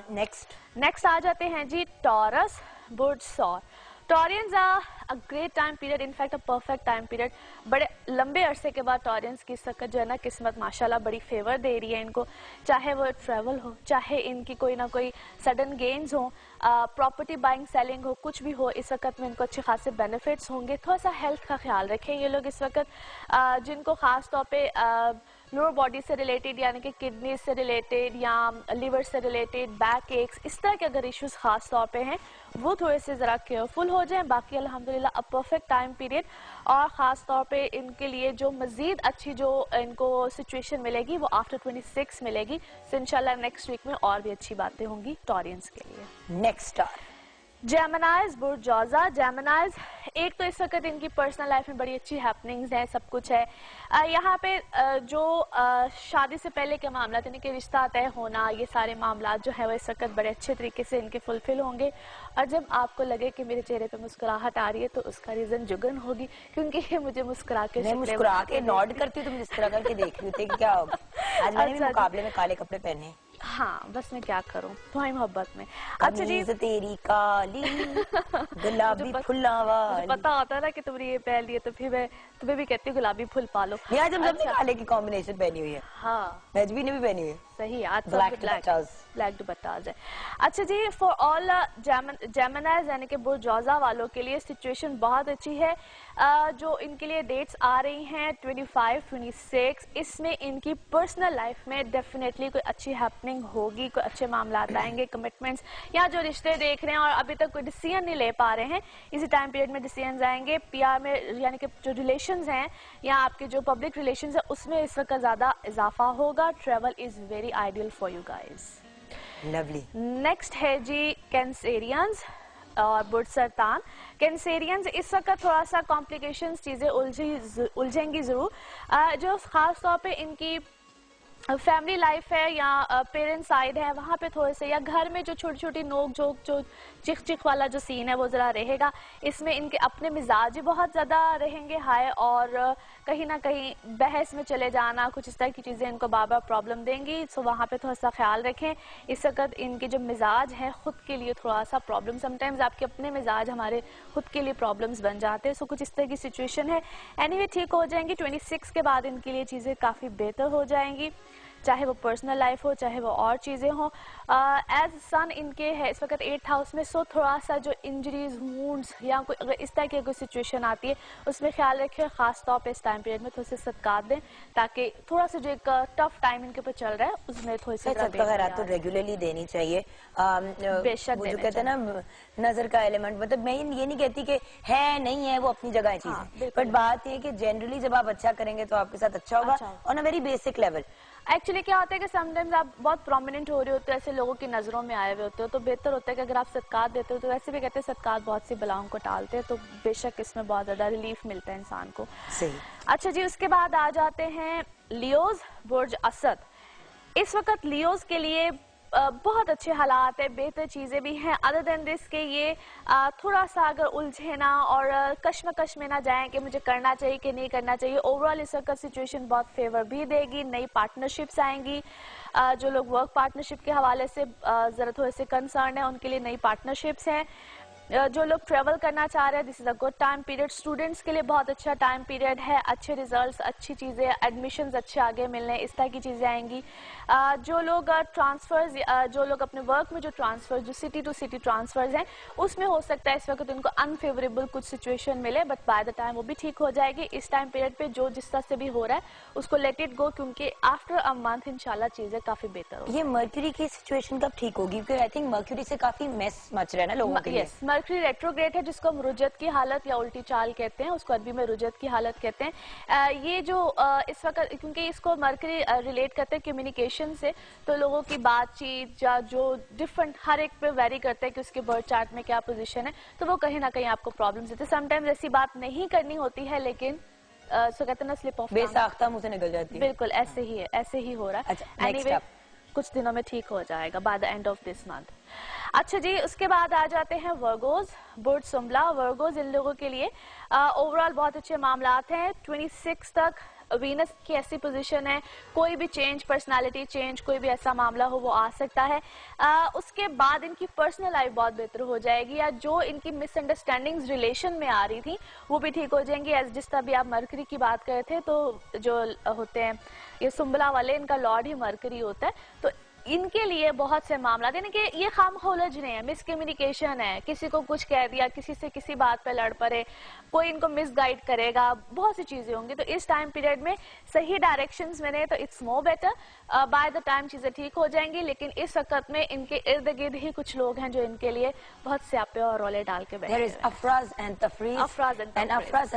नेक्स्ट आ जाते हैं जी टॉरस, बुर्ज सौर। Taureans a great time period, in fact a perfect time period. बड़े लंबे अरसे के बाद टॉरियंस की सकत जो है ना किस्मत माशाल्लाह बड़ी फेवर दे रही है इनको, चाहे वो ट्रैवल हो, चाहे इनकी कोई ना कोई सडन गेन्स हो, प्रॉपर्टी बाइंग सेलिंग हो, कुछ भी हो, इस वक्त में इनको अच्छे खासे बेनिफिट्स होंगे। थोड़ा सा हेल्थ का ख्याल रखें ये लोग इस वक्त, जिनको खास तौर पे लोअर बॉडी से रिलेटेड यानी कि किडनी से रिलेटेड या लिवर से रिलेटेड, बैक एक्स, इस तरह के अगर इश्यूज खास तौर पे हैं वो थोड़े से ज़रा केयरफुल हो जाएं। बाकी अल्हम्दुलिल्लाह अ परफेक्ट टाइम पीरियड, और ख़ास तौर पे इनके लिए जो मज़ीद अच्छी जो इनको सिचुएशन मिलेगी वो आफ्टर 26 मिलेगी। सो इंशाल्लाह नेक्स्ट वीक में और भी अच्छी बातें होंगी टॉरियंस के लिए। नेक्स्ट स्टार जेमिनाइज बुर्ज जौज़ा। जेमिनाइज, एक तो इस वक्त इनकी पर्सनल लाइफ में बड़ी अच्छी हैपनिंग्स हैं, सब कुछ है। यहाँ पे जो शादी से पहले के मामला यानी कि रिश्ता तय होना, ये सारे मामला जो है वो इस वक्त बड़े अच्छे तरीके से इनके फुलफिल होंगे। और जब आपको लगे कि मेरे चेहरे पे मुस्कुराहट आ रही है तो उसका रीज़न जुगन होगी, क्योंकि ये मुझे मुस्कुरा के नॉड करती हूँ, तुम जिस तरह करके देख रही थी कि क्या होगा। आज मैंने भी मुकाबले में काले कपड़े पहने। हाँ, बस मैं क्या करूं तुम्हारी मोहब्बत में। अच्छा जी, तेरी काली गुलाबी फुल्ला वाली। पता होता है ना कि तुमने ये पहन लिए तो फिर मैं तुम्हें भी कहती हूँ गुलाबी फुल पालो। आज हम सबने काले की कॉम्बिनेशन पहनी हुई है। हाँ, नजबी ने भी पहनी हुई है। सही, आज ब्लैक दुपट्टाज है। अच्छा जी, फॉर ऑल जेमिनाइज यानी कि बुर्ज जौज़ा वालों के लिए सिचुएशन बहुत अच्छी है। जो इनके लिए डेट्स आ रही हैं 25, 26, इसमें इनकी पर्सनल लाइफ में डेफिनेटली कोई अच्छी हैपनिंग होगी, कोई अच्छे मामला आएंगे, कमिटमेंट्स या जो रिश्ते देख रहे हैं और अभी तक कोई डिसीजन नहीं ले पा रहे हैं, इसी टाइम पीरियड में डिसीजन आएंगे। पीआर में यानी कि जो रिलेशंस हैं या आपके जो पब्लिक रिलेशंस हैं उसमें इस वक्त ज़्यादा इजाफा होगा। Travel is very ideal for you guys. Lovely. Next है जी कैंसेरियंस और बुर्ज सरतान। कैंसेरियंस इस वक्त थोड़ा सा कॉम्प्लिकेशंस, चीज़ें उलझेंगी ज़रूर। जो ख़ास तौर पे इनकी फैमिली लाइफ है या पेरेंट साइड है, वहाँ पे थोड़े से या घर में जो छोटी छोटी नोक झोंक, जो चिख चिख वाला जो सीन है वो ज़रा रहेगा। इसमें इनके अपने मिजाज ही बहुत ज़्यादा रहेंगे हाई, और कहीं ना कहीं बहस में चले जाना, कुछ इस तरह की चीज़ें इनको बार बार प्रॉब्लम देंगी। सो वहाँ पे थोड़ा सा ख्याल रखें। इस वक्त इनके जो मिजाज हैं ख़ुद के लिए थोड़ा सा प्रॉब्लम, समटाइम्स आपके अपने मिजाज हमारे खुद के लिए प्रॉब्लम्स बन जाते हैं। सो कुछ इस तरह की सिचुएशन है। एनीवे ठीक हो जाएंगी। 26 के बाद इनके लिए चीज़ें काफ़ी बेहतर हो जाएंगी, चाहे वो पर्सनल लाइफ हो चाहे वो और चीज़ें हों। एज सन इनके है इस वक्त 8th हाउस में। सो थोड़ा सा जो इंजरीज, वुंड्स या कोई अगर इस तरह की कोई सिचुएशन आती है उसमें ख्याल रखें। ख़ास तौर पे इस टाइम पीरियड में थोड़े से सदकात दें, ताकि थोड़ा सा जो एक टफ टाइम इनके ऊपर चल रहा है उसमें थोड़ी सी खैरात तो रेगुलरली देनी चाहिए। बेशक जो कहते हैं ना नजर का एलिमेंट, मतलब मैं ये नहीं कहती कि है नहीं है, वो अपनी जगह है चीजें, बट बात ये है कि जनरली जब आप अच्छा करेंगे तो आपके साथ अच्छा होगा on a very basic level. Actually क्या होता है कि समटाइम्स आप बहुत प्रोमिनेंट हो रहे होते हो, ऐसे लोगों की नज़रों में आए हुए होते हो, तो बेहतर होता है कि अगर आप सदकात देते हो, तो वैसे भी कहते हैं सदकात बहुत सी बलाओं को टालते हैं, तो बेशक इसमें बहुत ज़्यादा रिलीफ मिलता है इंसान को। सही। अच्छा जी, उसके बाद आ जाते हैं लियोज बुर्ज असद। इस वक्त लियोज के लिए बहुत अच्छे हालात है, बेहतर चीज़ें भी हैं। अदर देन दिस के ये थोड़ा सा अगर उलझे ना और कश्मकश में ना जाएं कि मुझे करना चाहिए कि नहीं करना चाहिए। ओवरऑल इस वक्त सिचुएशन बहुत फेवर भी देगी। नई पार्टनरशिप्स आएंगी। जो लोग वर्क पार्टनरशिप के हवाले से ज़रा थोड़े से कंसर्न है उनके लिए नई पार्टनरशिप्स हैं। जो लोग ट्रेवल करना चाह रहे हैं, this is a good time period. Students के लिए बहुत अच्छा टाइम पीरियड है। अच्छे रिजल्ट्स, अच्छी चीज़ें, एडमिशन्स अच्छे आगे मिलने, इस तरह की चीज़ें आएंगी। जो लोग ट्रांसफर्स, जो लोग अपने वर्क में जो ट्रांसफर, जो सिटी टू सिटी ट्रांसफर्स हैं, उसमें हो सकता है इस वक्त उनको अनफेवरेबल कुछ सिचुएशन मिले, बट बाय द टाइम वो भी ठीक हो जाएगी। इस टाइम पीरियड पे जो जिस तरह से भी हो रहा है उसको लेट इट गो, क्योंकि आफ्टर अ मंथ इंशाल्लाह चीज़ें काफ़ी बेहतर होगी। ये मर्क्यूरी की सिचुएशन कब ठीक होगी? क्योंकि आई थिंक मर्क्यूरी से काफी मेस मच रहा है ना लोगों के लिए। मर्क्यूरी रेट्रोग्रेड है, जिसको हम रुजत की हालत या उल्टी चाल कहते हैं, उसको अरबी में रुजत की हालत कहते हैं। ये जो इस वक्त, क्योंकि इसको मर्क्यूरी रिलेट करते हैं कम्युनिकेशन से, तो लोगों की बातचीत या जो डिफरेंट हर एक पे वेरी करता है कि उसके बर्थ चार्ट में क्या पोजीशन है, तो वो कहीं ना कहीं आपको प्रॉब्लम्स देते हैं। समटाइम्स ऐसी बात नहीं करनी होती है, लेकिन सो कहते हैं ना स्लिप ऑफ बेसाख्ता मुंह से निकल जाती है। बिल्कुल ऐसे ही है, ऐसे ही हो रहा है। अच्छा, एनीवे कुछ दिनों में ठीक हो जाएगा by the end of this month. अच्छा जी, उसके बाद आ जाते हैं वर्गोज बुर्ज सुम्बला। वर्गोज इन लोगों के लिए ओवरऑल बहुत अच्छे मामलात हैं। 26 तक वीनस की ऐसी पोजीशन है, कोई भी चेंज, पर्सनालिटी चेंज, कोई भी ऐसा मामला हो वो आ सकता है। उसके बाद इनकी पर्सनल लाइफ बहुत बेहतर हो जाएगी, या जो इनकी मिसअंडरस्टैंडिंग्स रिलेशन में आ रही थी वो भी ठीक हो जाएंगी। एज जिस तरह भी आप मरकरी की बात कर रहे थे, तो जो होते हैं ये सुम्बला वाले, इनका लॉर्ड ही मरकरी होता है, तो इनके लिए बहुत से मामला, यानी कि ये खामखोलजने है, मिसकम्युनिकेशन है, किसी को कुछ कह दिया, किसी से किसी बात पे लड़ पड़े, कोई इनको मिसगाइड करेगा, बहुत सी चीजें होंगी। तो इस टाइम पीरियड में सही डायरेक्शंस में तो it's more better, by the time चीजें ठीक हो जाएंगी। लेकिन इस वक्त में इनके इर्द गिर्द ही कुछ लोग हैं जो इनके लिए बहुत स्यापे और रोले डाल के बैठे हैं। अफराज एंड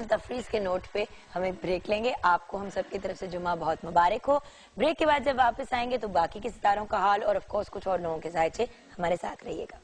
तफरीज के नोट पे हमें ब्रेक लेंगे। आपको हम सबकी तरफ से जुम्मा बहुत मुबारक हो। ब्रेक के बाद जब वापस आएंगे तो बाकी के सितारों का हाल और ऑफ कोर्स कुछ और लोगों के जायचे, हमारे साथ रहिएगा।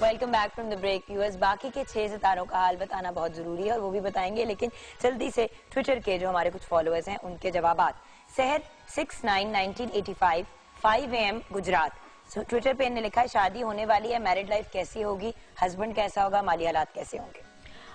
Welcome back from the break viewers. बाकी के 6 सितारों का हाल बताना बहुत जरूरी है और वो भी बताएंगे, लेकिन जल्दी से ट्विटर के जो हमारे कुछ फॉलोअर्स हैं उनके जवाबात। सहर 691985 5 AM गुजरात, ट्विटर पे इन्होंने लिखा है शादी होने वाली है, मैरिड लाइफ कैसी होगी, हस्बैंड कैसा होगा, माली हालात कैसे होंगे।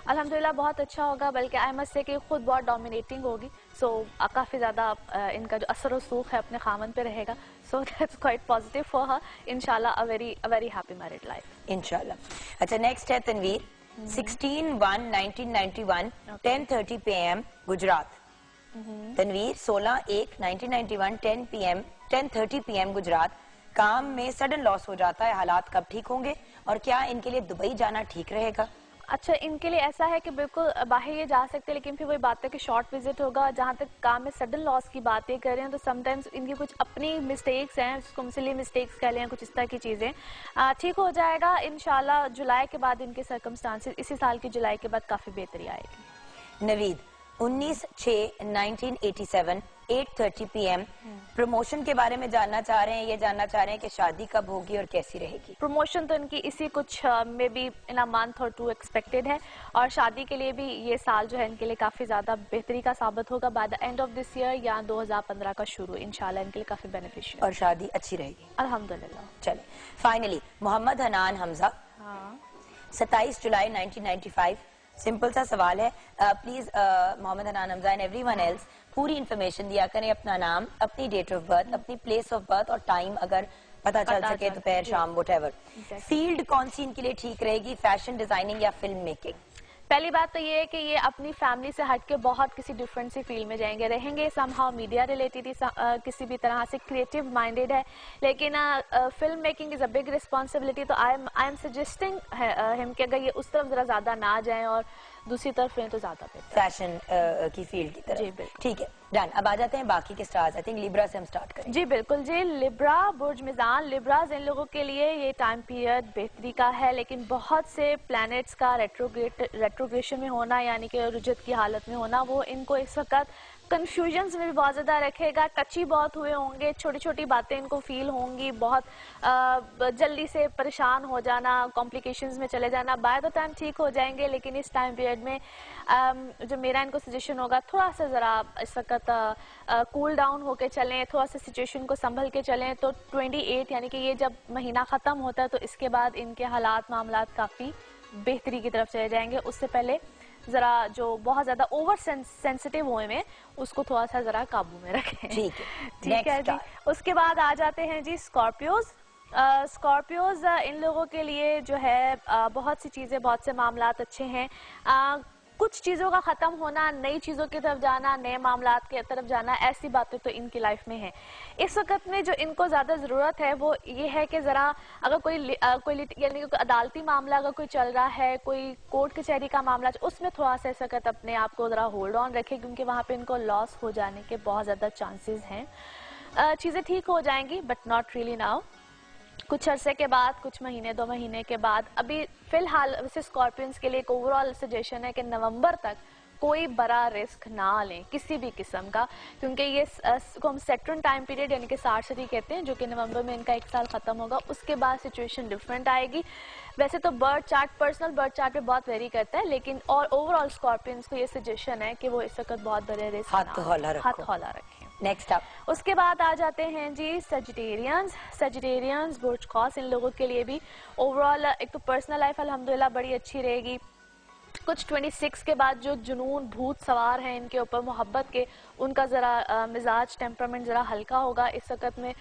अल्हम्दुलिल्लाह बहुत अच्छा होगा, बल्कि आई मस्ट से कि खुद बहुत डोमिनेटिंग होगी। सो काफ़ी ज़्यादा इनका जो असर सूख है अपने खामन पे रहेगा। So that's quite positive for her. इंशाल्लाह a very happy married life इंशाल्लाह। अच्छा, नेक्स्ट है तनवीर 16/1/1991 10:30 PM गुजरात। तनवीर 16/1/1991 10:30 PM गुजरात। काम में सडन लॉस हो जाता है, हालात कब ठीक होंगे और क्या इनके लिए दुबई जाना ठीक रहेगा? अच्छा, इनके लिए ऐसा है कि बिल्कुल बाहर ये जा सकते हैं, लेकिन फिर वही बात है कि शॉर्ट विजिट होगा। जहाँ तक काम में सडन लॉस की बातें कर रहे हैं तो समटाइम्स इनकी कुछ अपनी मिस्टेक्स हैं, उसको सिली मिस्टेक्स कह लें, कुछ इस तरह की चीज़ें। ठीक हो जाएगा इंशाल्लाह। जुलाई के बाद इनके सर्कमस्टांसेस, इसी साल की जुलाई के बाद काफ़ी बेहतरी आएगी। नवीद 19/6/1987 8:30 PM प्रमोशन के बारे में जानना चाह रहे हैं। ये जानना चाह रहे हैं कि शादी कब होगी और कैसी रहेगी। प्रमोशन तो इनकी इसी कुछ में भी इन अ मंथ और 2 एक्सपेक्टेड है, और शादी के लिए भी ये साल जो है इनके लिए काफी ज्यादा बेहतरी का साबित होगा। By the end of this year या 2015 का शुरू इंशाल्लाह इनके लिए काफी बेनिफिशियल और शादी अच्छी रहेगी अल्हम्दुलिल्लाह। चले फाइनली मोहम्मद हनान हमजा 27 जुलाई 1995। सिंपल सा सवाल है, please Mohammad Hanan Hamza and everyone else पूरी इन्फॉर्मेशन दिया करें, अपना नाम, अपनी डेट ऑफ बर्थ, अपनी प्लेस ऑफ बर्थ और टाइम अगर पता चल सके, दोपहर शाम व्हाटएवर। फील्ड कौन सी इनके लिए ठीक रहेगी, फैशन डिजाइनिंग या फिल्म मेकिंग? पहली बात तो ये है कि ये अपनी फैमिली से हट के बहुत किसी डिफरेंट सी फील्ड में जाएंगे, रहेंगे समहाउ मीडिया रिलेटेड, किसी भी तरह से क्रिएटिव माइंडेड है, लेकिन film making is a big responsibility. तो आई एम सजेस्टिंग हिम कि अगर ये उस तरफ जरा ज्यादा ना जाएं और दूसरी तरफ हैं तो ज्यादा बेहतर, फैशन की फील्ड की तरफ। जी बिल्कुल, ठीक है, डन। अब आ जाते हैं बाकी के स्टार्स। आई थिंक लिब्रा से हम स्टार्ट करें। जी बिल्कुल जी। लिब्रा, बुर्ज मिजान, लिब्राज इन लोगों के लिए ये टाइम पीरियड बेहतरी का है, लेकिन बहुत से प्लैनेट्स का रेट्रोग्रेशन में होना, यानी कि रुजत की हालत में होना, वो इनको इस वक्त कंफ्यूजन्स में भी बहुत ज़्यादा रखेगा। टची बहुत हुए होंगे, छोटी छोटी बातें इनको फील होंगी, बहुत जल्दी से परेशान हो जाना, कॉम्प्लिकेशंस में चले जाना। बाय द टाइम ठीक हो जाएंगे, लेकिन इस टाइम पीरियड में जो मेरा इनको सजेशन होगा, थोड़ा सा ज़रा इस वक्त कूल डाउन होकर चलें, थोड़ा सा सिचुएशन को संभल के चलें। तो 28 यानी कि ये जब महीना ख़त्म होता है तो इसके बाद इनके हालात मामलात काफ़ी बेहतरी की तरफ चले जाएंगे। उससे पहले जरा जो बहुत ज्यादा ओवर सेंसिटिव हुए में उसको थोड़ा सा जरा काबू में रखें। ठीक है जी। उसके बाद आ जाते हैं जी स्कॉर्पियोज। स्कॉर्पियोज इन लोगों के लिए जो है बहुत सी चीजें, बहुत से मामलात अच्छे हैं। कुछ चीज़ों का ख़त्म होना, नई चीज़ों की तरफ जाना, नए मामलात की तरफ जाना, ऐसी बातें तो इनकी लाइफ में है। इस वक्त में जो इनको ज़्यादा ज़रूरत है वो ये है कि ज़रा अगर कोई यानी कि अदालती मामला अगर कोई चल रहा है, कोई कोर्ट कचहरी का मामला, उसमें थोड़ा सा इस वक्त अपने आप को ज़रा होल्ड ऑन रखे, क्योंकि वहाँ पे इनको लॉस हो जाने के बहुत ज़्यादा चांसेस हैं। चीज़ें ठीक हो जाएंगी बट नॉट रियली नाउ, कुछ अरसे के बाद, कुछ महीने 2 महीने के बाद। अभी फिलहाल वैसे स्कॉर्पियंस के लिए एक ओवरऑल सजेशन है कि नवंबर तक कोई बड़ा रिस्क ना लें किसी भी किस्म का, क्योंकि ये को हम सेट्रन टाइम पीरियड यानी कि सार्सरी कहते हैं, जो कि नवंबर में इनका 1 साल खत्म होगा। उसके बाद सिचुएशन डिफरेंट आएगी। वैसे तो birth chart, personal birth chart पे बहुत वेरी करता है, लेकिन और ओवरऑल स्कॉर्पियंस को ये सजेशन है कि वो इस वक्त बहुत बड़े रिस्क हाथ हौला रखें। नेक्स्ट अप, उसके बाद आ जाते हैं जी सजिटेरियंस, बुर्ज कौस। इन लोगों के लिए भी ओवरऑल एक तो पर्सनल लाइफ अल्हम्दुलिल्लाह बड़ी अच्छी रहेगी, कुछ 26 के बाद जो जुनून भूत सवार हैं इनके ऊपर मोहब्बत के, उनका ज़रा मिजाज टेम्परामेंट ज़रा हल्का होगा इस वक्त में।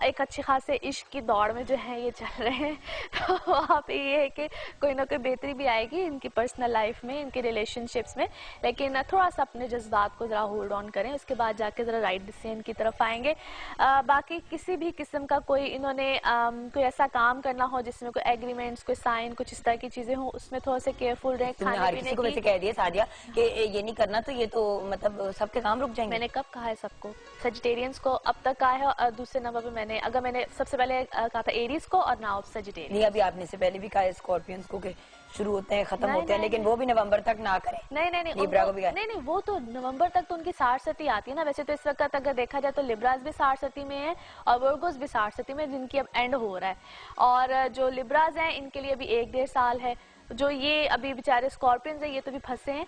एक अच्छी खासे इश्क की दौड़ में जो है ये चल रहे हैं, तो वहाँ पे ये है कि कोई ना कोई बेहतरी भी आएगी इनकी पर्सनल लाइफ में, इनके रिलेशनशिप्स में, लेकिन थोड़ा सा अपने जज्बात को ज़रा होल्ड ऑन करें, उसके बाद जाके ज़रा राइट डिसीजन की तरफ आएंगे। बाकी किसी भी किस्म का कोई इन्होंने कोई ऐसा काम करना हो जिसमें कोई एग्रीमेंट्स, कोई साइन, कुछ इस तरह की चीज़ें हों, उसमें थोड़ा सा केयरफुल रहें। खाने पीने को वैसे कह दिया सादिया कि ये नहीं करना, तो ये तो मतलब सबके काम रुक जाएंगे। मैंने कब कहा है सबको? सजिटेरियंस को अब तक कहा है, और दूसरे नंबर पे मैंने सबसे पहले कहा था एरीज को, और नाउ सजिटेरियंस। नहीं, अभी आपने से पहले भी कहा है स्कॉर्पियंस को कि शुरू होते हैं खत्म होते हैं, लेकिन वो भी नवंबर तक ना करें। नहीं, लिब्रा को भी नहीं, वो तो नवंबर तक तो उनकी 60 आती है ना। वैसे तो इस वक्त अगर देखा जाए तो लिब्रास भी 60 में है और वर्गोस भी 60 में, जिनकी अब एंड हो रहा है। और जो लिब्रास हैं इनके लिए अभी 1-1.5 साल है। जो ये अभी बेचारे स्कॉर्पियंस हैं, ये तो भी फंसे हैं।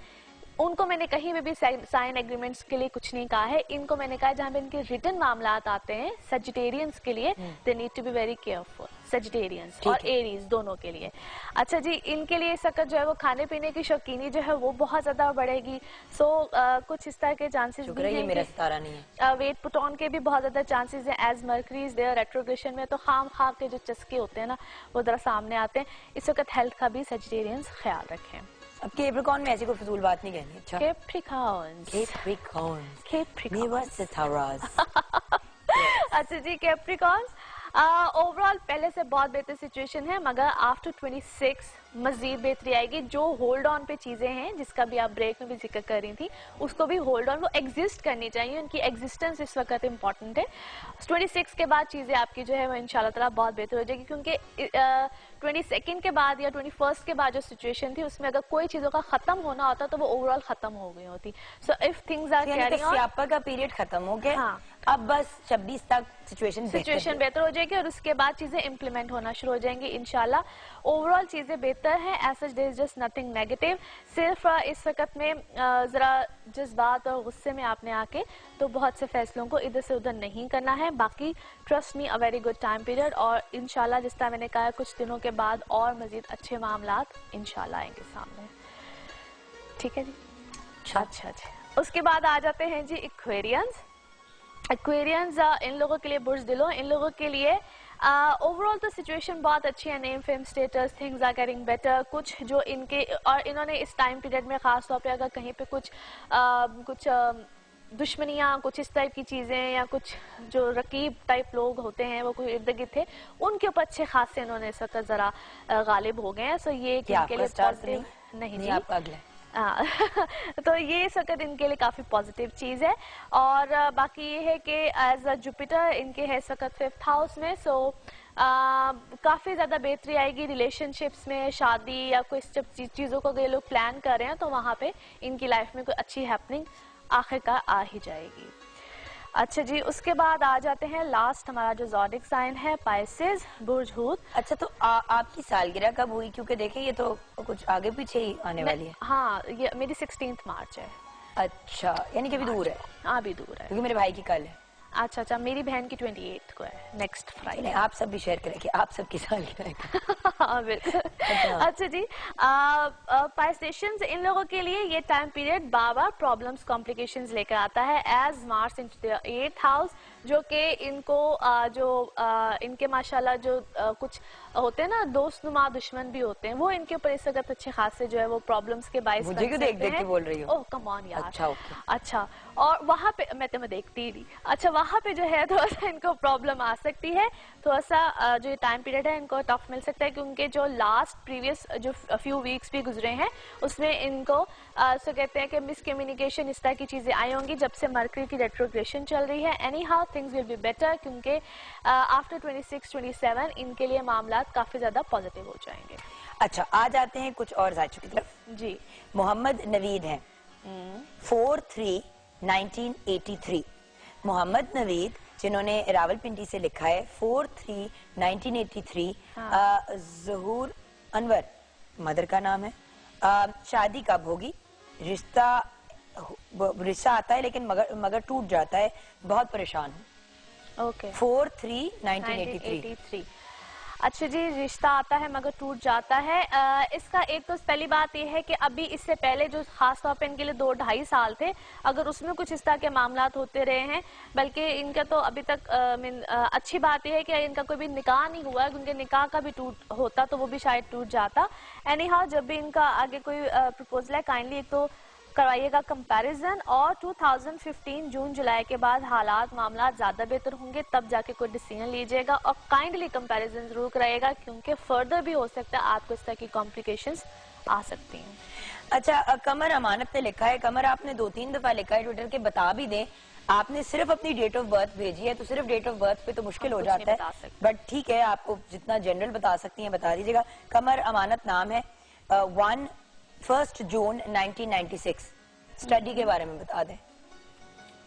उनको मैंने कहीं में भी साइन एग्रीमेंट्स के लिए कुछ नहीं कहा है। इनको मैंने कहा जहाँ पे इनके रिटन मामलात आते हैं सजिटेरियंस के लिए, they need to be very careful, Sagittarians और एरीज दोनों के लिए। अच्छा जी, इनके लिए इस वक्त जो है वो खाने पीने की शौकीनी जो है वो बहुत ज्यादा बढ़ेगी। सो कुछ इस तरह के चांसेस भी हैं, मेरा सितारा नहीं है। वेट पुट ऑन के भी बहुत ज्यादा चांसेस हैं, as Mercury is there retrogression में, तो खाम खा के जो चस्के होते हैं ना वो जरा सामने आते हैं। इस वक्त हेल्थ का भी सजिटेरियंस ख्याल रखें। अब कैप्रिकॉर्न में ऐसी कोई फजूल बात नहीं कहनी। अच्छा, अच्छा जी, कैप्रिकॉर्न ओवरऑल पहले से बहुत बेहतर सिचुएशन है, मगर आफ्टर 26 मजीद बेहतरी आएगी। जो होल्ड ऑन पे चीजें हैं जिसका भी आप ब्रेक में भी जिक्र कर रही थी, उसको भी होल्ड ऑन, वो एग्जिस्ट करनी चाहिए, उनकी एग्जिस्टेंस इस वक्त इंपॉर्टेंट है। 26 के बाद चीजें आपकी जो है वो इंशाल्लाह ताला बहुत बेहतर हो जाएगी, क्योंकि 22 के बाद या 21 के बाद जो सिचुएशन थी उसमें अगर कोई चीजों का खत्म होना होता तो वो ओवरऑल खत्म हो गई होती। So if things are carrying on, स्यापा का पीरियड खत्म हो गया। हाँ। अब बस 26 तक सिचुएशन बेहतर हो जाएगी और उसके बाद चीजें इम्प्लीमेंट होना शुरू हो जाएंगी इंशाल्लाह। ओवरऑल चीजें बेहतर हैं, as such there is just nothing negative. सिर्फ इस वक्त में जरा जज्बात और गुस्से में आपने आके तो बहुत से फैसलों को इधर से उधर नहीं करना है। बाकी trust me, a very good time period, और इंशाल्लाह जिस तरह मैंने कहा कुछ दिनों के बाद और मजीद अच्छे मामलात इंशाल्लाह आएंगे सामने। ठीक है जी, अच्छा जी। उसके बाद आ जाते हैं जी एक्वेरियंस। एक्वेरियंस इन लोगों के लिए बुर्ज दिलो, इन लोगों के लिए ओवरऑल तो सिचुएशन बहुत अच्छी है, name fame status things are getting better. कुछ जो इनके और इन्होंने इस टाइम पीरियड में खास तौर पे अगर कहीं पे कुछ दुश्मनियाँ, कुछ इस टाइप की चीज़ें या कुछ जो रकीब टाइप लोग होते हैं वो कोई इर्द गिर्द थे, उनके ऊपर अच्छे खासे इन्होंने इस वक्त ज़रा गालिब हो गए हैं। सो ये इनके लिए पॉजिटिव नहीं जी, आपका अगला तो ये इस वक्त इनके लिए काफी पॉजिटिव चीज है। और बाकी ये है कि एज अ जुपिटर इनके है इस वक्त 5th हाउस में। सो काफी ज्यादा बेहतरी आएगी रिलेशनशिप्स में, शादी या कोई चीजों को ये लोग प्लान कर रहे हैं तो वहां पे इनकी लाइफ में कोई अच्छी हैपनिंग आखिरकार आ ही जाएगी। अच्छा जी, उसके बाद आ जाते हैं लास्ट हमारा जो ज़ोडिक साइन है पाइसेस, बुर्ज हूत। अच्छा, तो आपकी सालगिरह कब हुई? क्योंकि देखिए ये तो कुछ आगे पीछे ही आने वाली है। हाँ, ये मेरी 16 मार्च है। अच्छा, यानी कि अभी दूर है। हाँ, अभी दूर है, क्योंकि मेरे भाई की कल है। अच्छा, मेरी बहन की 28 को है, नेक्स्ट फ्राइडे। आप सब भी शेयर करेंगे, आप सबकी सालगिरह। हाँ बिल्कुल। अच्छा जी, पाइसेशंस इन लोगों के लिए ये टाइम पीरियड बार प्रॉब्लम्स कॉम्प्लिकेशंस लेकर आता है, as Mars into the 8th house, जो कि इनको इनके माशाल्लाह जो कुछ होते हैं ना दोस्तनुमा दुश्मन भी होते हैं, वो इनके ऊपर इस वक्त अच्छे खासे जो है वो प्रॉब्लम्स के बाइस मुझे क्यों देख के बोल रही हो? ओह कम ऑन यार। अच्छा, और वहाँ पे मैं तुम्हें देखती ही। अच्छा, वहाँ पे जो है थोड़ा सा इनको प्रॉब्लम आ सकती है, थोड़ा सा जो टाइम पीरियड है इनको टफ मिल सकता है, क्योंकि जो लास्ट प्रीवियस जो फ्यू वीक्स भी गुजरे हैं उसमें इनको सो कहते हैं कि मिसकम्युनिकेशन इस तरह की चीजें आई होंगी जब से मरकरी की रेट्रोग्रेशन चल रही है। Any how things will be better, क्योंकि आफ्टर 26-27 इनके लिए मामला काफी ज्यादा पॉजिटिव हो जाएंगे। अच्छा, आ जाते हैं कुछ और जायचों की तरफ जी। मोहम्मद नवीद हैं 4/3/1983। मोहम्मद नवीद जिन्होंने रावलपिंडी से लिखा है 4/3/1983। ज़हूर अनवर मदर का नाम है। शादी कब होगी? रिश्ता आता है लेकिन मगर टूट जाता है, बहुत परेशान हूँ। ओके, 4/3/1983। अच्छा जी, रिश्ता आता है मगर टूट जाता है। इसका एक तो पहली बात यह है कि अभी इससे पहले जो खास तौर पे इनके लिए 2-2.5 साल थे, अगर उसमें कुछ इस तरह के मामलात होते रहे हैं, बल्कि इनका तो अभी तक अच्छी बात यह है कि इनका कोई भी निकाह नहीं हुआ है, उनके निकाह का भी टूट होता तो वो भी शायद टूट जाता। एनी हाउ, जब भी इनका आगे कोई प्रपोजल है, काइंडली एक तो करवाइएगा कंपैरिजन, और 2015 जून जुलाई के बाद हालात मामला ज्यादा बेहतर होंगे, तब जाके कोई डिसीजन लीजिएगा, और काइंडली कंपैरिजन जरूर कराइएगा, क्योंकि फर्दर भी हो सकता है आपको इस तरह की कॉम्प्लिकेशंस आ सकती हैं। अच्छा, कमर अमानत ने लिखा है, कमर आपने 2-3 दफा लिखा है ट्विटर के, बता भी दें आपने सिर्फ अपनी डेट ऑफ बर्थ भेजी है, तो सिर्फ डेट ऑफ बर्थ पे तो मुश्किल हो जाता है, बट ठीक है, आपको जितना जनरल बता सकती हैं बता दीजिएगा। कमर अमानत नाम है। 1 जून 1996 स्टडी के बारे में बता दें।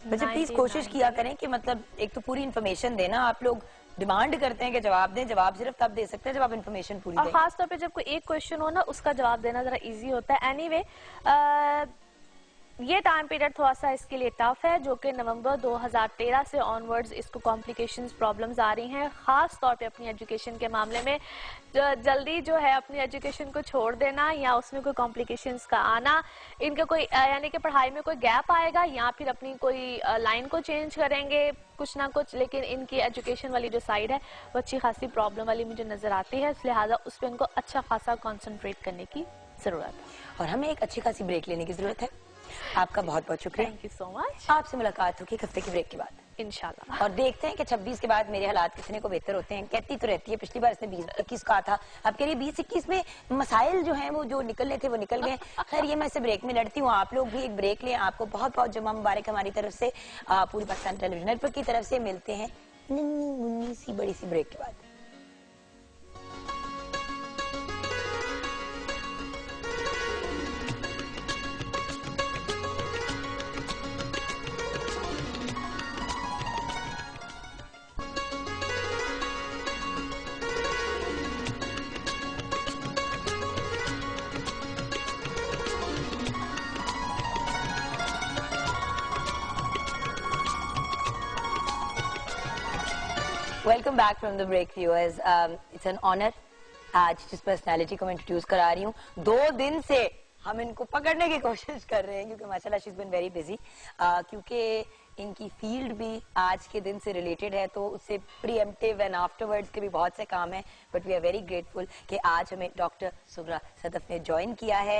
वैसे प्लीज कोशिश किया करें कि मतलब एक तो पूरी इन्फॉर्मेशन देना, आप लोग डिमांड करते हैं कि जवाब दें, जवाब सिर्फ तब दे सकते हैं जब आप इन्फॉर्मेशन पूरी दें। और खास तौर पे जब कोई एक क्वेश्चन हो ना, उसका जवाब देना जरा इजी होता है। एनीवे, ये टाइम पीरियड थोड़ा सा इसके लिए टफ है, जो कि नवंबर 2013 से ऑनवर्ड्स इसको कॉम्प्लिकेशंस प्रॉब्लम्स आ रही हैं, खास तौर पे अपनी एजुकेशन के मामले में। जल्दी जो है अपनी एजुकेशन को छोड़ देना या उसमें कोई कॉम्प्लिकेशंस का आना, इनका कोई यानी कि पढ़ाई में कोई गैप आएगा या फिर अपनी कोई लाइन को चेंज करेंगे कुछ ना कुछ, लेकिन इनकी एजुकेशन वाली जो साइड है वो अच्छी खासी प्रॉब्लम वाली मुझे नजर आती है, लिहाजा उस पर इनको अच्छा खासा कॉन्सेंट्रेट करने की जरूरत है। और हमें एक अच्छी खासी ब्रेक लेने की जरूरत है। आपका बहुत बहुत शुक्रिया, थैंक यू सो मच। आपसे मुलाकात होगी हफ्ते की ब्रेक के बाद इंशाल्लाह, और देखते हैं कि 26 के बाद मेरे हालात कितने को बेहतर होते हैं। कहती तो रहती है, पिछली बार इसने 20-21 कहा था, अब कह रही 20-21 में मसाइल जो हैं वो जो निकलने थे वो निकल गए। खैर, ये मैं इसे ब्रेक में लड़ती हूँ, आप लोग भी एक ब्रेक लें। आपको बहुत बहुत जुम्मा मुबारक हमारी तरफ से, पूरी पाकिस्तान टेलीविजन नेटवर्क की तरफ से। मिलते हैं नन्ही मुन्नी सी बड़ी सी ब्रेक के बाद। Welcome back from the break viewers. It's an honour आज जिस पर्सनालिटी को मैं इंट्रोड्यूस करा रही हूँ, 2 दिन से हम इनको पकड़ने की कोशिश कर रहे हैं क्योंकि माशाल्लाह she is been very busy, क्योंकि इनकी फील्ड भी आज के दिन से रिलेटेड है, तो उससे प्रीएम्प्टिव एंड आफ्टरवर्ड्स के भी बहुत से काम हैं, but we are very grateful कि आज हमें डॉक्टर सुगरा सदफ ने ज्वाइन किया है।